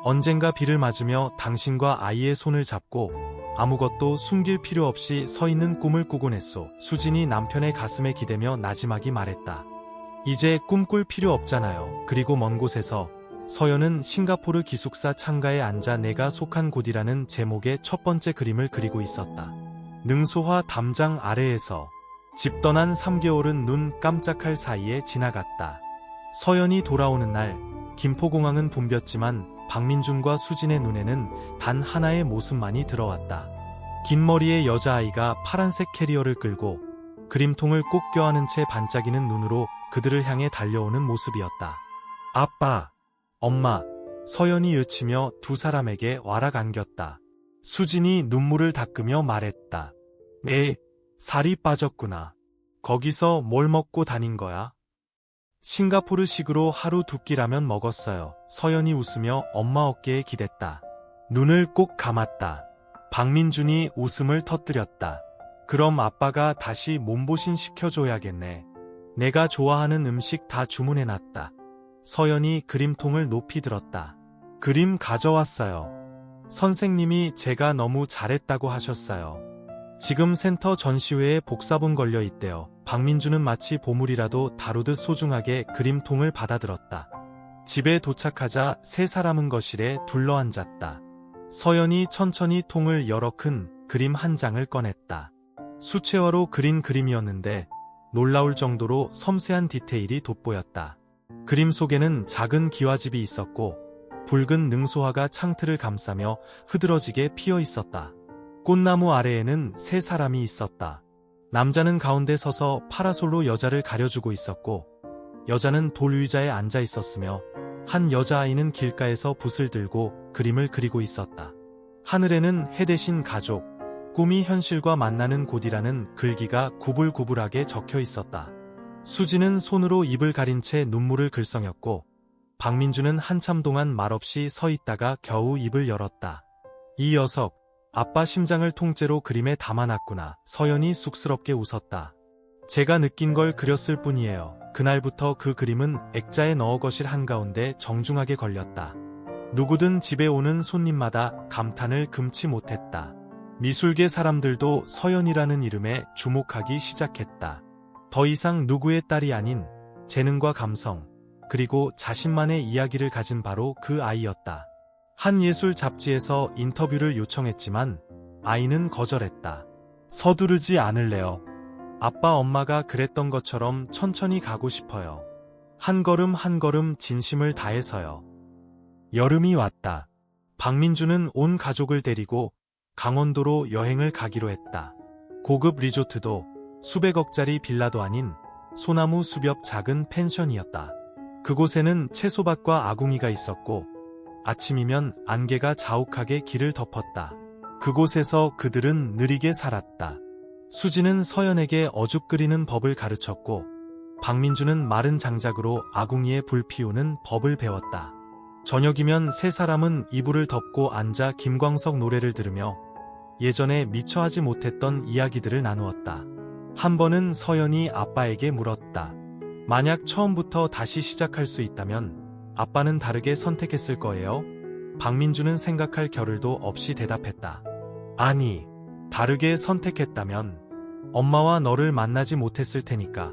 언젠가 비를 맞으며 당신과 아이의 손을 잡고 아무것도 숨길 필요 없이 서 있는 꿈을 꾸곤 했소. 수진이 남편의 가슴에 기대며 나지막이 말했다. 이제 꿈꿀 필요 없잖아요. 그리고 먼 곳에서 서연은 싱가포르 기숙사 창가에 앉아 내가 속한 곳이라는 제목의 첫 번째 그림을 그리고 있었다. 능소화 담장 아래에서 집 떠난 3개월은 눈 깜짝할 사이에 지나갔다. 서연이 돌아오는 날 김포공항은 붐볐지만 박민준과 수진의 눈에는 단 하나의 모습만이 들어왔다. 긴 머리의 여자아이가 파란색 캐리어를 끌고 그림통을 꼭 껴안은 채 반짝이는 눈으로 그들을 향해 달려오는 모습이었다. 아빠, 엄마, 서연이 외치며 두 사람에게 와락 안겼다. 수진이 눈물을 닦으며 말했다. 네, 살이 빠졌구나. 거기서 뭘 먹고 다닌 거야? 싱가포르식으로 하루 두 끼 라면 먹었어요. 서연이 웃으며 엄마 어깨에 기댔다. 눈을 꼭 감았다. 박민준이 웃음을 터뜨렸다. 그럼 아빠가 다시 몸보신 시켜줘야겠네. 내가 좋아하는 음식 다 주문해놨다. 서연이 그림통을 높이 들었다. 그림 가져왔어요. 선생님이 제가 너무 잘했다고 하셨어요. 지금 센터 전시회에 복사본 걸려 있대요. 박민준은 마치 보물이라도 다루듯 소중하게 그림통을 받아들었다. 집에 도착하자 세 사람은 거실에 둘러앉았다. 서연이 천천히 통을 열어 큰 그림 한 장을 꺼냈다. 수채화로 그린 그림이었는데 놀라울 정도로 섬세한 디테일이 돋보였다. 그림 속에는 작은 기와집이 있었고 붉은 능소화가 창틀을 감싸며 흐드러지게 피어 있었다. 꽃나무 아래에는 세 사람이 있었다. 남자는 가운데 서서 파라솔로 여자를 가려주고 있었고 여자는 돌 의자에 앉아 있었으며 한 여자아이는 길가에서 붓을 들고 그림을 그리고 있었다. 하늘에는 해 대신 가족, 꿈이 현실과 만나는 곳이라는 글귀가 구불구불하게 적혀 있었다. 수지는 손으로 입을 가린 채 눈물을 글썽였고 박민주는 한참 동안 말없이 서 있다가 겨우 입을 열었다. 이 녀석, 아빠 심장을 통째로 그림에 담아놨구나. 서연이 쑥스럽게 웃었다. 제가 느낀 걸 그렸을 뿐이에요. 그날부터 그 그림은 액자에 넣어 거실 한가운데 정중하게 걸렸다. 누구든 집에 오는 손님마다 감탄을 금치 못했다. 미술계 사람들도 서연이라는 이름에 주목하기 시작했다. 더 이상 누구의 딸이 아닌 재능과 감성, 그리고 자신만의 이야기를 가진 바로 그 아이였다. 한 예술 잡지에서 인터뷰를 요청했지만 아이는 거절했다. 서두르지 않을래요. 아빠 엄마가 그랬던 것처럼 천천히 가고 싶어요. 한 걸음 한 걸음 진심을 다해서요. 여름이 왔다. 박민주는 온 가족을 데리고 강원도로 여행을 가기로 했다. 고급 리조트도 수백억짜리 빌라도 아닌 소나무 숲옆 작은 펜션이었다. 그곳에는 채소밭과 아궁이가 있었고 아침이면 안개가 자욱하게 길을 덮었다. 그곳에서 그들은 느리게 살았다. 수지는 서연에게 어죽 끓이는 법을 가르쳤고 박민주는 마른 장작으로 아궁이에 불 피우는 법을 배웠다. 저녁이면 세 사람은 이불을 덮고 앉아 김광석 노래를 들으며 예전에 미처 하지 못했던 이야기들을 나누었다. 한 번은 서연이 아빠에게 물었다. 만약 처음부터 다시 시작할 수 있다면 아빠는 다르게 선택했을 거예요? 박민주는 생각할 겨를도 없이 대답했다. 아니, 다르게 선택했다면 엄마와 너를 만나지 못했을 테니까.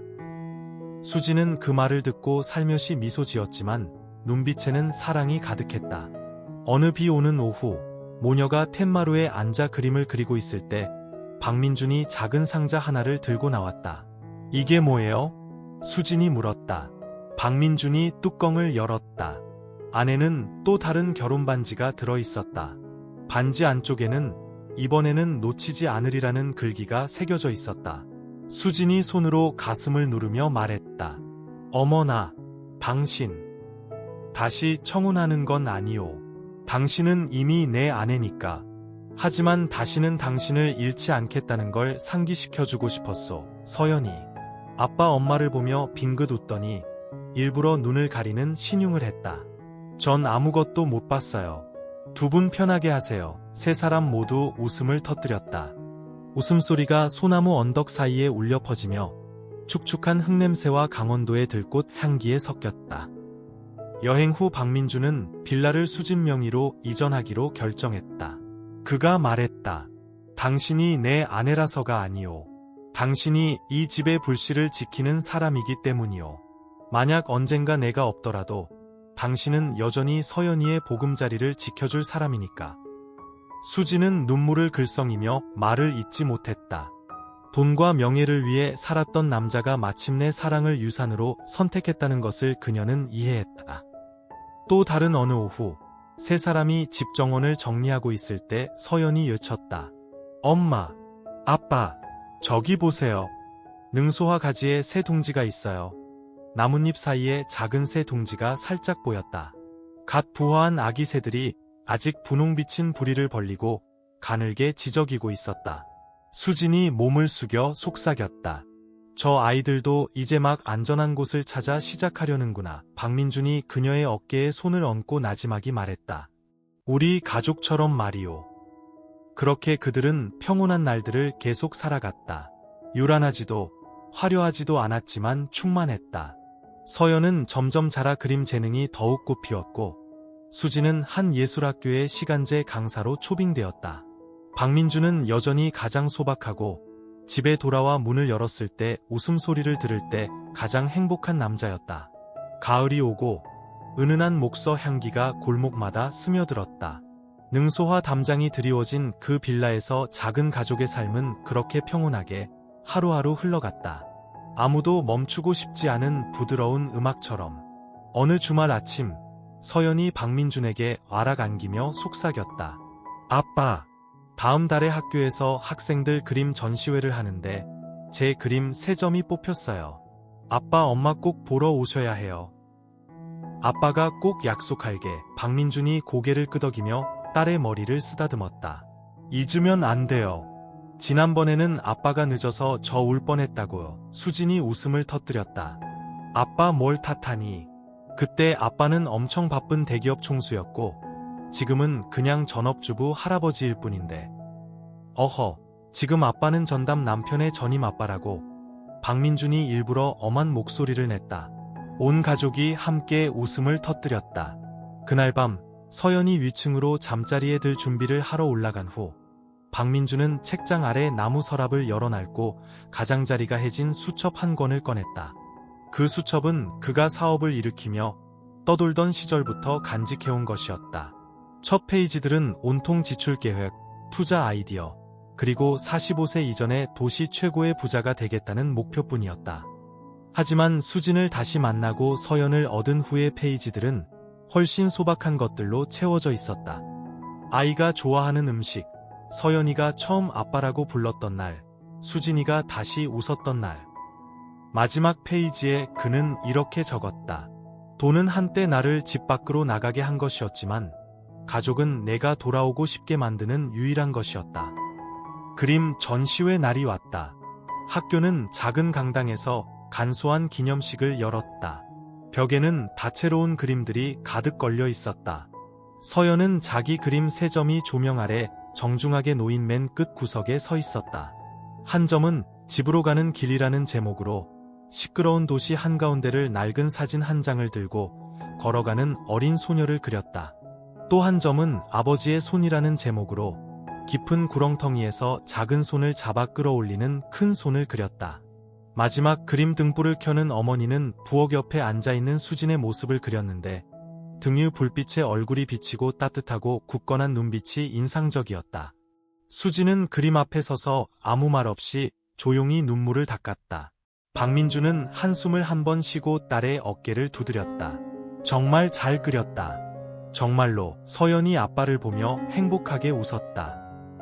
수지는 그 말을 듣고 살며시 미소 지었지만 눈빛에는 사랑이 가득했다. 어느 비 오는 오후, 모녀가 텐마루에 앉아 그림을 그리고 있을 때 박민준이 작은 상자 하나를 들고 나왔다. 이게 뭐예요? 수진이 물었다. 박민준이 뚜껑을 열었다. 안에는 또 다른 결혼 반지가 들어있었다. 반지 안쪽에는 이번에는 놓치지 않으리라는 글귀가 새겨져 있었다. 수진이 손으로 가슴을 누르며 말했다. 어머나, 당신. 다시 청혼하는 건 아니오. 당신은 이미 내 아내니까. 하지만 다시는 당신을 잃지 않겠다는 걸 상기시켜주고 싶었소. 서연이 아빠 엄마를 보며 빙긋 웃더니 일부러 눈을 가리는 신용을 했다. 전 아무것도 못 봤어요. 두 분 편하게 하세요. 세 사람 모두 웃음을 터뜨렸다. 웃음소리가 소나무 언덕 사이에 울려 퍼지며 축축한 흙냄새와 강원도의 들꽃 향기에 섞였다. 여행 후 박민주는 빌라를 수진 명의로 이전하기로 결정했다. 그가 말했다. 당신이 내 아내라서가 아니오. 당신이 이 집의 불씨를 지키는 사람이기 때문이오. 만약 언젠가 내가 없더라도 당신은 여전히 서연이의 보금자리를 지켜줄 사람이니까. 수지는 눈물을 글썽이며 말을 잇지 못했다. 돈과 명예를 위해 살았던 남자가 마침내 사랑을 유산으로 선택했다는 것을 그녀는 이해했다. 또 다른 어느 오후, 세 사람이 집 정원을 정리하고 있을 때 서연이 외쳤다. 엄마, 아빠, 저기 보세요. 능소화 가지에 새 둥지가 있어요. 나뭇잎 사이에 작은 새 둥지가 살짝 보였다. 갓 부화한 아기 새들이 아직 분홍빛인 부리를 벌리고 가늘게 지저귀고 있었다. 수진이 몸을 숙여 속삭였다. 저 아이들도 이제 막 안전한 곳을 찾아 시작하려는구나. 박민준이 그녀의 어깨에 손을 얹고 나지막이 말했다. 우리 가족처럼 말이오. 그렇게 그들은 평온한 날들을 계속 살아갔다. 요란하지도 화려하지도 않았지만 충만했다. 서연은 점점 자라 그림 재능이 더욱 꽃피웠고 수지는 한 예술학교의 시간제 강사로 초빙되었다. 박민주는 여전히 가장 소박하고 집에 돌아와 문을 열었을 때 웃음소리를 들을 때 가장 행복한 남자였다. 가을이 오고 은은한 목서 향기가 골목마다 스며들었다. 능소화 담장이 드리워진 그 빌라에서 작은 가족의 삶은 그렇게 평온하게 하루하루 흘러갔다. 아무도 멈추고 싶지 않은 부드러운 음악처럼. 어느 주말 아침, 서연이 박민준에게 와락 안기며 속삭였다. 아빠, 다음 달에 학교에서 학생들 그림 전시회를 하는데 제 그림 3점이 뽑혔어요. 아빠 엄마 꼭 보러 오셔야 해요. 아빠가 꼭 약속할게. 박민준이 고개를 끄덕이며 딸의 머리를 쓰다듬었다. 잊으면 안 돼요. 지난번에는 아빠가 늦어서 저 울 뻔했다고요. 수진이 웃음을 터뜨렸다. 아빠 뭘 탓하니? 그때 아빠는 엄청 바쁜 대기업 총수였고 지금은 그냥 전업주부 할아버지일 뿐인데. 어허, 지금 아빠는 전담 남편의 전임 아빠라고. 박민준이 일부러 엄한 목소리를 냈다. 온 가족이 함께 웃음을 터뜨렸다. 그날 밤 서연이 위층으로 잠자리에 들 준비를 하러 올라간 후 박민준은 책장 아래 나무 서랍을 열어놨고 가장자리가 해진 수첩 한 권을 꺼냈다. 그 수첩은 그가 사업을 일으키며 떠돌던 시절부터 간직해온 것이었다. 첫 페이지들은 온통 지출계획, 투자 아이디어, 그리고 45세 이전에 도시 최고의 부자가 되겠다는 목표뿐이었다. 하지만 수진을 다시 만나고 서연을 얻은 후의 페이지들은 훨씬 소박한 것들로 채워져 있었다. 아이가 좋아하는 음식, 서연이가 처음 아빠라고 불렀던 날, 수진이가 다시 웃었던 날. 마지막 페이지에 그는 이렇게 적었다. 돈은 한때 나를 집 밖으로 나가게 한 것이었지만 가족은 내가 돌아오고 싶게 만드는 유일한 것이었다. 그림 전시회 날이 왔다. 학교는 작은 강당에서 간소한 기념식을 열었다. 벽에는 다채로운 그림들이 가득 걸려 있었다. 서연은 자기 그림 3점이 조명 아래 정중하게 놓인 맨 끝 구석에 서 있었다. 한 점은 집으로 가는 길이라는 제목으로 시끄러운 도시 한가운데를 낡은 사진 한 장을 들고 걸어가는 어린 소녀를 그렸다. 또 한 점은 아버지의 손이라는 제목으로 깊은 구렁텅이에서 작은 손을 잡아 끌어올리는 큰 손을 그렸다. 마지막 그림 등불을 켜는 어머니는 부엌 옆에 앉아있는 수진의 모습을 그렸는데 등 위 불빛에 얼굴이 비치고 따뜻하고 굳건한 눈빛이 인상적이었다. 수진은 그림 앞에 서서 아무 말 없이 조용히 눈물을 닦았다. 박민주는 한숨을 한 번 쉬고 딸의 어깨를 두드렸다. 정말 잘 그렸다. 정말로. 서연이 아빠를 보며 행복하게 웃었다.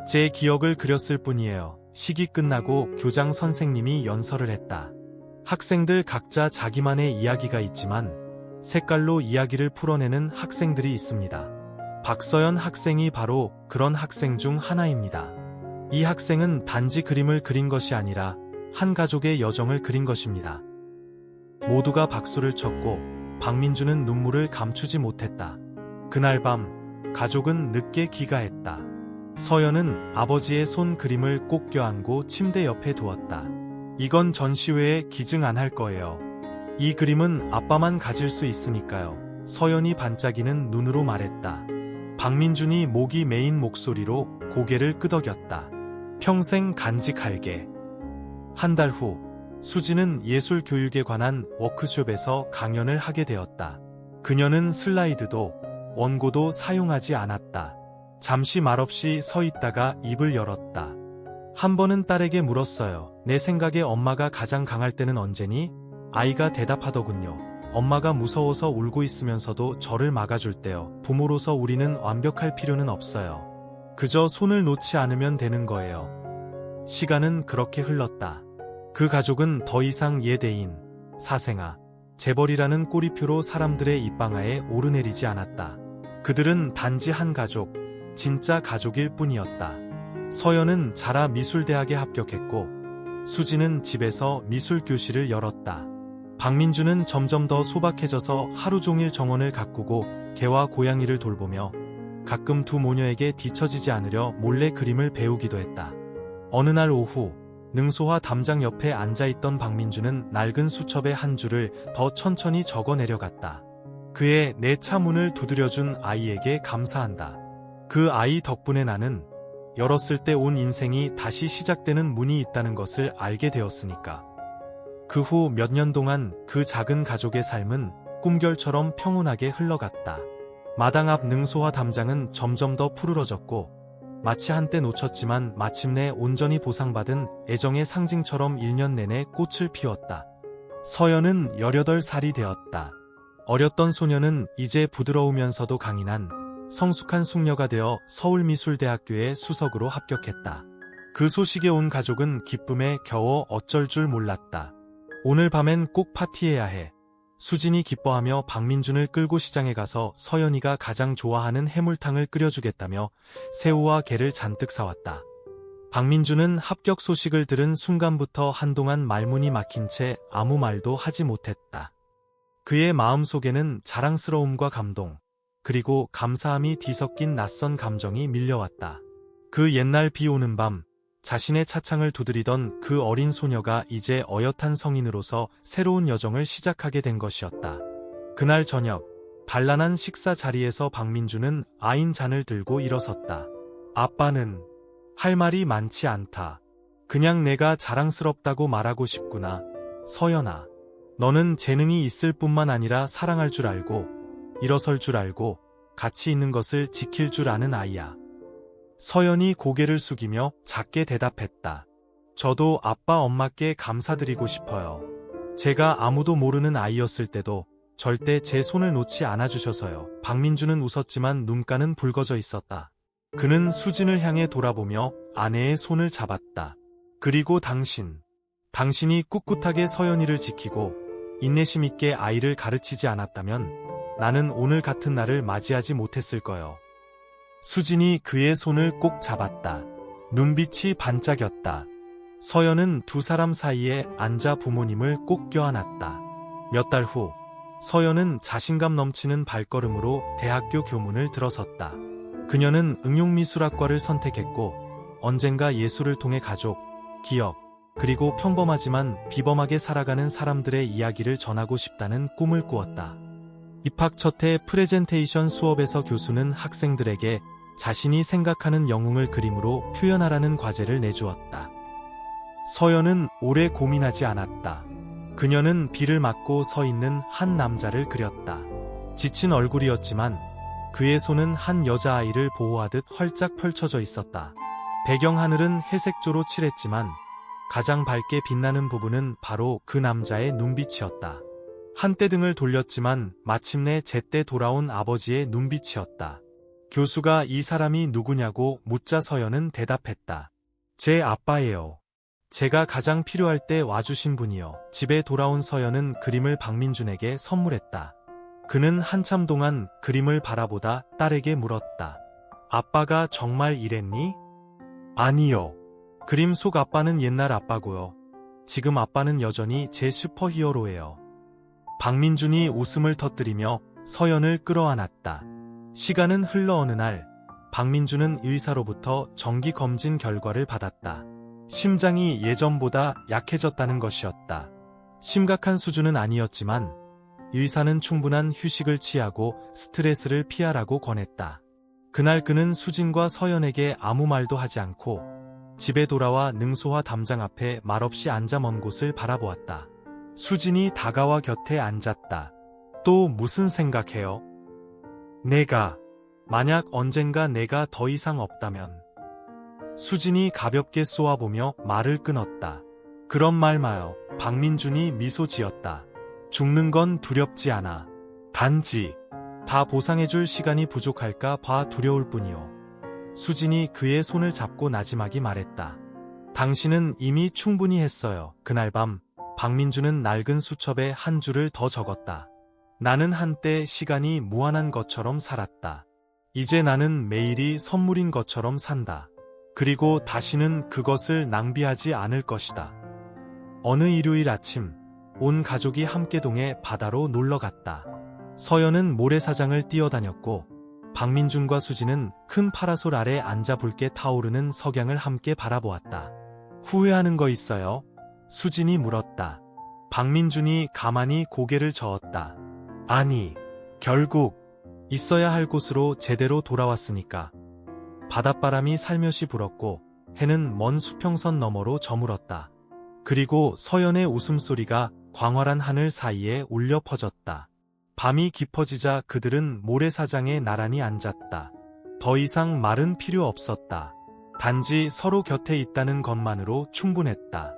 제 기억을 그렸을 뿐이에요. 시기 끝나고 교장 선생님이 연설을 했다. 학생들 각자 자기만의 이야기가 있지만 색깔로 이야기를 풀어내는 학생들이 있습니다. 박서연 학생이 바로 그런 학생 중 하나입니다. 이 학생은 단지 그림을 그린 것이 아니라 한 가족의 여정을 그린 것입니다. 모두가 박수를 쳤고 박민주는 눈물을 감추지 못했다. 그날 밤 가족은 늦게 귀가했다. 서연은 아버지의 손 그림을 꼭 껴안고 침대 옆에 두었다. 이건 전시회에 기증 안 할 거예요. 이 그림은 아빠만 가질 수 있으니까요. 서연이 반짝이는 눈으로 말했다. 박민준이 목이 메인 목소리로 고개를 끄덕였다. 평생 간직할게. 한 달 후 수지는 예술 교육에 관한 워크숍에서 강연을 하게 되었다. 그녀는 슬라이드도 원고도 사용하지 않았다. 잠시 말없이 서 있다가 입을 열었다. 한 번은 딸에게 물었어요. 내 생각에 엄마가 가장 강할 때는 언제니? 아이가 대답하더군요. 엄마가 무서워서 울고 있으면서도 저를 막아줄 때요. 부모로서 우리는 완벽할 필요는 없어요. 그저 손을 놓지 않으면 되는 거예요. 시간은 그렇게 흘렀다. 그 가족은 더 이상 예대인, 사생아, 재벌이라는 꼬리표로 사람들의 입방아에 오르내리지 않았다. 그들은 단지 한 가족, 진짜 가족일 뿐이었다. 서연은 자라 미술대학에 합격했고 수지는 집에서 미술교실을 열었다. 박민주는 점점 더 소박해져서 하루 종일 정원을 가꾸고 개와 고양이를 돌보며 가끔 두 모녀에게 뒤처지지 않으려 몰래 그림을 배우기도 했다. 어느 날 오후 능소화 담장 옆에 앉아있던 박민주는 낡은 수첩의 한 줄을 더 천천히 적어 내려갔다. 그의 내 차 문을 두드려준 아이에게 감사한다. 그 아이 덕분에 나는 열었을 때 온 인생이 다시 시작되는 문이 있다는 것을 알게 되었으니까. 그 후 몇 년 동안 그 작은 가족의 삶은 꿈결처럼 평온하게 흘러갔다. 마당 앞 능소화 담장은 점점 더 푸르러졌고 마치 한때 놓쳤지만 마침내 온전히 보상받은 애정의 상징처럼 1년 내내 꽃을 피웠다. 서연은 18살이 되었다. 어렸던 소녀는 이제 부드러우면서도 강인한 성숙한 숙녀가 되어 서울미술대학교에 수석으로 합격했다. 그 소식에 온 가족은 기쁨에 겨워 어쩔 줄 몰랐다. 오늘 밤엔 꼭 파티해야 해. 수진이 기뻐하며 박민준을 끌고 시장에 가서 서연이가 가장 좋아하는 해물탕을 끓여주겠다며 새우와 게를 잔뜩 사왔다. 박민준은 합격 소식을 들은 순간부터 한동안 말문이 막힌 채 아무 말도 하지 못했다. 그의 마음속에는 자랑스러움과 감동, 그리고 감사함이 뒤섞인 낯선 감정이 밀려왔다. 그 옛날 비 오는 밤, 자신의 차창을 두드리던 그 어린 소녀가 이제 어엿한 성인으로서 새로운 여정을 시작하게 된 것이었다. 그날 저녁, 단란한 식사 자리에서 박민주는 아인 잔을 들고 일어섰다. 아빠는 할 말이 많지 않다. 그냥 내가 자랑스럽다고 말하고 싶구나. 서연아, 너는 재능이 있을 뿐만 아니라 사랑할 줄 알고, 일어설 줄 알고, 가치 있는 것을 지킬 줄 아는 아이야. 서연이 고개를 숙이며 작게 대답했다. 저도 아빠 엄마께 감사드리고 싶어요. 제가 아무도 모르는 아이였을 때도 절대 제 손을 놓지 않아주셔서요. 박민주는 웃었지만 눈가는 붉어져 있었다. 그는 수진을 향해 돌아보며 아내의 손을 잡았다. 그리고 당신이 꿋꿋하게 서연이를 지키고 인내심 있게 아이를 가르치지 않았다면 나는 오늘 같은 날을 맞이하지 못했을 거요. 수진이 그의 손을 꼭 잡았다. 눈빛이 반짝였다. 서연은 두 사람 사이에 앉아 부모님을 꼭 껴안았다. 몇 달 후, 서연은 자신감 넘치는 발걸음으로 대학교 교문을 들어섰다. 그녀는 응용미술학과를 선택했고 언젠가 예술을 통해 가족, 기업, 그리고 평범하지만 비범하게 살아가는 사람들의 이야기를 전하고 싶다는 꿈을 꾸었다. 입학 첫 해 프레젠테이션 수업에서 교수는 학생들에게 자신이 생각하는 영웅을 그림으로 표현하라는 과제를 내주었다. 서연은 오래 고민하지 않았다. 그녀는 비를 맞고 서 있는 한 남자를 그렸다. 지친 얼굴이었지만 그의 손은 한 여자아이를 보호하듯 활짝 펼쳐져 있었다. 배경 하늘은 회색조로 칠했지만 가장 밝게 빛나는 부분은 바로 그 남자의 눈빛이었다. 한때 등을 돌렸지만 마침내 제때 돌아온 아버지의 눈빛이었다. 교수가 이 사람이 누구냐고 묻자 서연은 대답했다. 제 아빠예요. 제가 가장 필요할 때 와주신 분이요. 집에 돌아온 서연은 그림을 박민준에게 선물했다. 그는 한참 동안 그림을 바라보다 딸에게 물었다. 아빠가 정말 이랬니? 아니요. 그림 속 아빠는 옛날 아빠고요. 지금 아빠는 여전히 제 슈퍼히어로예요. 박민준이 웃음을 터뜨리며 서연을 끌어안았다. 시간은 흘러 어느 날, 박민준은 의사로부터 정기검진 결과를 받았다. 심장이 예전보다 약해졌다는 것이었다. 심각한 수준은 아니었지만 의사는 충분한 휴식을 취하고 스트레스를 피하라고 권했다. 그날 그는 수진과 서연에게 아무 말도 하지 않고 집에 돌아와 능소화 담장 앞에 말없이 앉아 먼 곳을 바라보았다. 수진이 다가와 곁에 앉았다. 또 무슨 생각해요? 만약 언젠가 내가 더 이상 없다면. 수진이 가볍게 쏘아보며 말을 끊었다. 그런 말 마요. 박민준이 미소 지었다. 죽는 건 두렵지 않아. 단지 다 보상해줄 시간이 부족할까 봐 두려울 뿐이요. 수진이 그의 손을 잡고 나지막이 말했다. 당신은 이미 충분히 했어요. 그날 밤 박민준은 낡은 수첩에 한 줄을 더 적었다. 나는 한때 시간이 무한한 것처럼 살았다. 이제 나는 매일이 선물인 것처럼 산다. 그리고 다시는 그것을 낭비하지 않을 것이다. 어느 일요일 아침, 온 가족이 함께 동해 바다로 놀러 갔다. 서연은 모래사장을 뛰어다녔고 박민준과 수진은 큰 파라솔 아래 앉아 붉게 타오르는 석양을 함께 바라보았다. 후회하는 거 있어요? 수진이 물었다. 박민준이 가만히 고개를 저었다. 아니, 결국 있어야 할 곳으로 제대로 돌아왔으니까. 바닷바람이 살며시 불었고 해는 먼 수평선 너머로 저물었다. 그리고 서연의 웃음소리가 광활한 하늘 사이에 울려 퍼졌다. 밤이 깊어지자 그들은 모래사장에 나란히 앉았다. 더 이상 말은 필요 없었다. 단지 서로 곁에 있다는 것만으로 충분했다.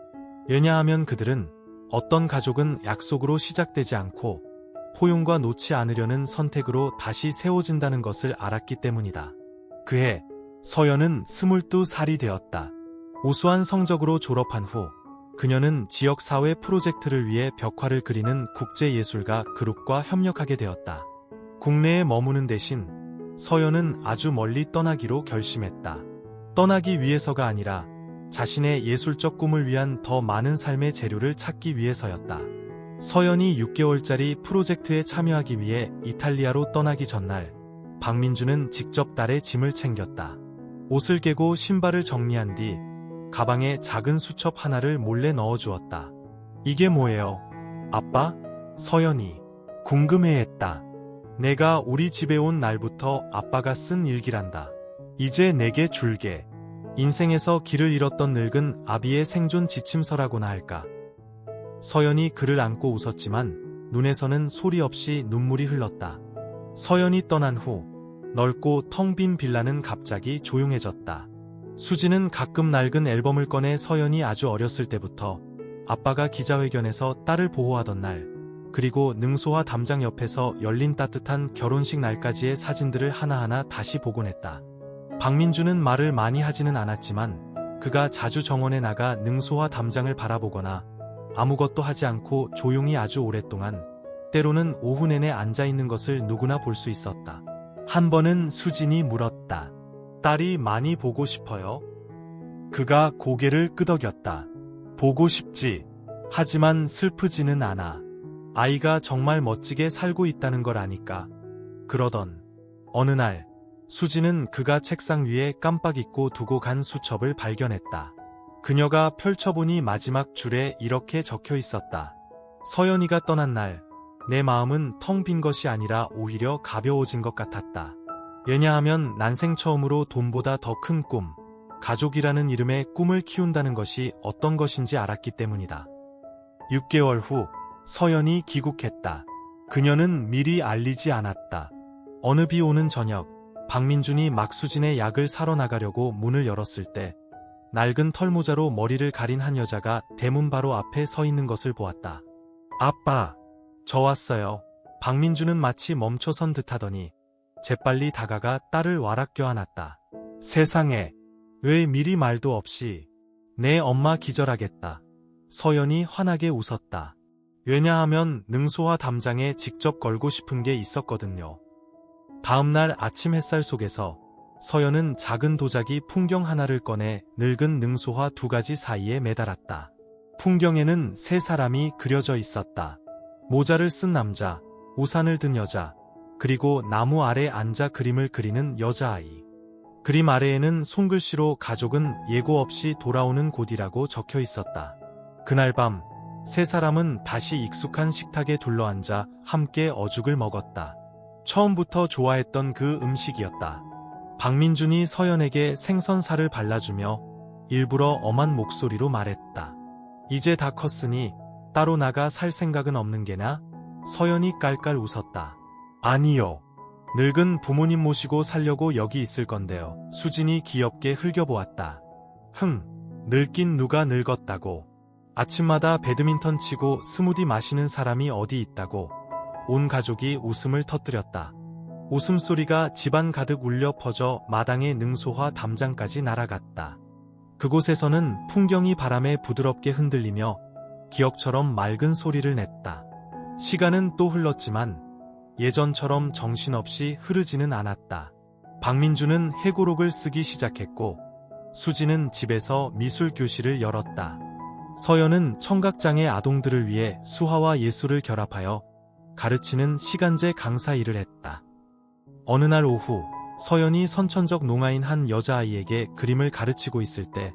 왜냐하면 그들은 어떤 가족은 약속으로 시작되지 않고 포용과 놓지 않으려는 선택으로 다시 세워진다는 것을 알았기 때문이다. 그해 서연은 22살이 되었다. 우수한 성적으로 졸업한 후 그녀는 지역사회 프로젝트를 위해 벽화를 그리는 국제예술가 그룹과 협력하게 되었다. 국내에 머무는 대신 서연은 아주 멀리 떠나기로 결심했다. 떠나기 위해서가 아니라 자신의 예술적 꿈을 위한 더 많은 삶의 재료를 찾기 위해서였다. 서연이 6개월짜리 프로젝트에 참여하기 위해 이탈리아로 떠나기 전날, 박민주는 직접 딸의 짐을 챙겼다. 옷을 개고 신발을 정리한 뒤 가방에 작은 수첩 하나를 몰래 넣어주었다. 이게 뭐예요? 아빠? 서연이 궁금해했다. 내가 우리 집에 온 날부터 아빠가 쓴 일기란다. 이제 내게 줄게. 인생에서 길을 잃었던 늙은 아비의 생존 지침서라고나 할까. 서연이 그를 안고 웃었지만 눈에서는 소리 없이 눈물이 흘렀다. 서연이 떠난 후 넓고 텅 빈 빌라는 갑자기 조용해졌다. 수지는 가끔 낡은 앨범을 꺼내 서연이 아주 어렸을 때부터 아빠가 기자회견에서 딸을 보호하던 날, 그리고 능소와 담장 옆에서 열린 따뜻한 결혼식 날까지의 사진들을 하나하나 다시 보곤 했다. 박민주는 말을 많이 하지는 않았지만 그가 자주 정원에 나가 능소와 담장을 바라보거나 아무것도 하지 않고 조용히 아주 오랫동안, 때로는 오후 내내 앉아있는 것을 누구나 볼 수 있었다. 한 번은 수진이 물었다. 딸이 많이 보고 싶어요? 그가 고개를 끄덕였다. 보고 싶지. 하지만 슬프지는 않아. 아이가 정말 멋지게 살고 있다는 걸 아니까. 그러던 어느 날, 수지는 그가 책상 위에 깜빡 잊고 두고 간 수첩을 발견했다. 그녀가 펼쳐보니 마지막 줄에 이렇게 적혀 있었다. 서연이가 떠난 날, 내 마음은 텅 빈 것이 아니라 오히려 가벼워진 것 같았다. 왜냐하면 난생 처음으로 돈보다 더 큰 꿈, 가족이라는 이름의 꿈을 키운다는 것이 어떤 것인지 알았기 때문이다. 6개월 후, 서연이 귀국했다. 그녀는 미리 알리지 않았다. 어느 비 오는 저녁, 박민준이 막수진의 약을 사러 나가려고 문을 열었을 때, 낡은 털모자로 머리를 가린 한 여자가 대문 바로 앞에 서 있는 것을 보았다. 아빠, 저 왔어요. 박민준은 마치 멈춰선 듯하더니 재빨리 다가가 딸을 와락 껴안았다. 세상에, 왜 미리 말도 없이. 내 엄마 기절하겠다. 서연이 환하게 웃었다. 왜냐하면 능소와 담장에 직접 걸고 싶은 게 있었거든요. 다음날 아침 햇살 속에서 서연은 작은 도자기 풍경 하나를 꺼내 늙은 능소화 2가지 사이에 매달았다. 풍경에는 3사람이 그려져 있었다. 모자를 쓴 남자, 우산을 든 여자, 그리고 나무 아래 앉아 그림을 그리는 여자아이. 그림 아래에는 손글씨로 가족은 예고 없이 돌아오는 곳이라고 적혀 있었다. 그날 밤, 3사람은 다시 익숙한 식탁에 둘러앉아 함께 어죽을 먹었다. 처음부터 좋아했던 그 음식이었다. 박민준이 서연에게 생선살을 발라주며 일부러 엄한 목소리로 말했다. 이제 다 컸으니 따로 나가 살 생각은 없는 게나? 서연이 깔깔 웃었다. 아니요. 늙은 부모님 모시고 살려고 여기 있을 건데요. 수진이 귀엽게 흘겨보았다. 늙긴 누가 늙었다고. 아침마다 배드민턴 치고 스무디 마시는 사람이 어디 있다고. 온 가족이 웃음을 터뜨렸다. 웃음소리가 집안 가득 울려 퍼져 마당의 능소화 담장까지 날아갔다. 그곳에서는 풍경이 바람에 부드럽게 흔들리며 기억처럼 맑은 소리를 냈다. 시간은 또 흘렀지만 예전처럼 정신없이 흐르지는 않았다. 박민주는 회고록을 쓰기 시작했고 수지는 집에서 미술 교실을 열었다. 서연은 청각장애 아동들을 위해 수화와 예술을 결합하여 가르치는 시간제 강사 일을 했다. 어느 날 오후 서연이 선천적 농아인 한 여자아이에게 그림을 가르치고 있을 때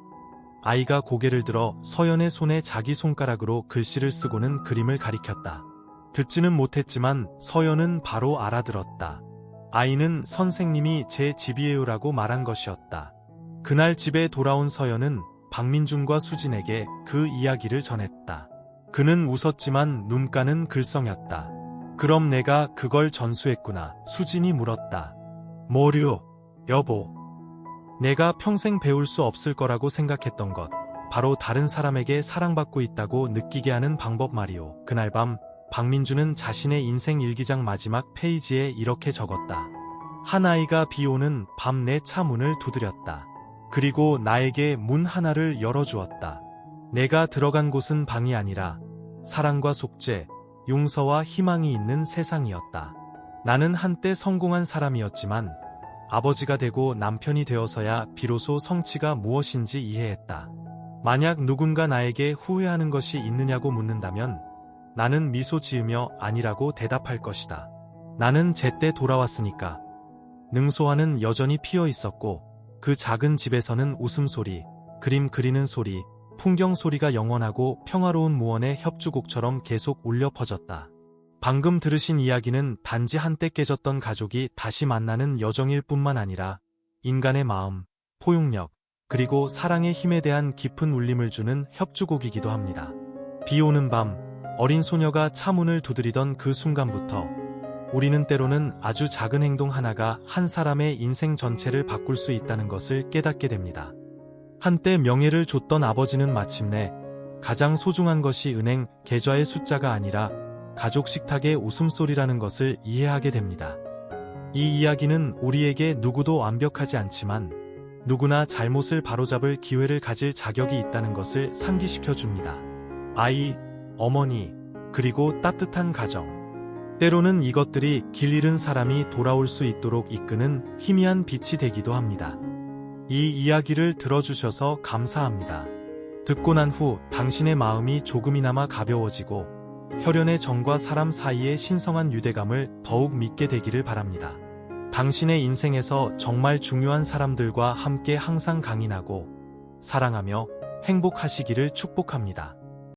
아이가 고개를 들어 서연의 손에 자기 손가락으로 글씨를 쓰고는 그림을 가리켰다. 듣지는 못했지만 서연은 바로 알아들었다. 아이는 선생님이 제 집이에요라고 말한 것이었다. 그날 집에 돌아온 서연은 박민준과 수진에게 그 이야기를 전했다. 그는 웃었지만 눈가는 글썽였다. 그럼 내가 그걸 전수했구나. 수진이 물었다. 뭐류, 여보. 내가 평생 배울 수 없을 거라고 생각했던 것. 바로 다른 사람에게 사랑받고 있다고 느끼게 하는 방법 말이오. 그날 밤 박민주는 자신의 인생 일기장 마지막 페이지에 이렇게 적었다. 한 아이가 비 오는 밤 내 차 문을 두드렸다. 그리고 나에게 문 하나를 열어주었다. 내가 들어간 곳은 방이 아니라 사랑과 속죄, 용서와 희망이 있는 세상이었다. 나는 한때 성공한 사람이었지만 아버지가 되고 남편이 되어서야 비로소 성취가 무엇인지 이해했다. 만약 누군가 나에게 후회하는 것이 있느냐고 묻는다면 나는 미소 지으며 아니라고 대답할 것이다. 나는 제때 돌아왔으니까. 능소화는 여전히 피어 있었고 그 작은 집에서는 웃음소리, 그림 그리는 소리, 풍경 소리가 영원하고 평화로운 무언의 협주곡처럼 계속 울려 퍼졌다. 방금 들으신 이야기는 단지 한때 깨졌던 가족이 다시 만나는 여정일 뿐만 아니라 인간의 마음, 포용력, 그리고 사랑의 힘에 대한 깊은 울림을 주는 협주곡이기도 합니다. 비 오는 밤, 어린 소녀가 차문을 두드리던 그 순간부터 우리는 때로는 아주 작은 행동 하나가 한 사람의 인생 전체를 바꿀 수 있다는 것을 깨닫게 됩니다. 한때 명예를 줬던 아버지는 마침내 가장 소중한 것이 은행 계좌의 숫자가 아니라 가족 식탁의 웃음소리라는 것을 이해하게 됩니다. 이 이야기는 우리에게 누구도 완벽하지 않지만 누구나 잘못을 바로잡을 기회를 가질 자격이 있다는 것을 상기시켜 줍니다. 아이, 어머니, 그리고 따뜻한 가정. 때로는 이것들이 길 잃은 사람이 돌아올 수 있도록 이끄는 희미한 빛이 되기도 합니다. 이 이야기를 들어주셔서 감사합니다. 듣고 난 후 당신의 마음이 조금이나마 가벼워지고 혈연의 정과 사람 사이의 신성한 유대감을 더욱 믿게 되기를 바랍니다. 당신의 인생에서 정말 중요한 사람들과 함께 항상 강인하고 사랑하며 행복하시기를 축복합니다.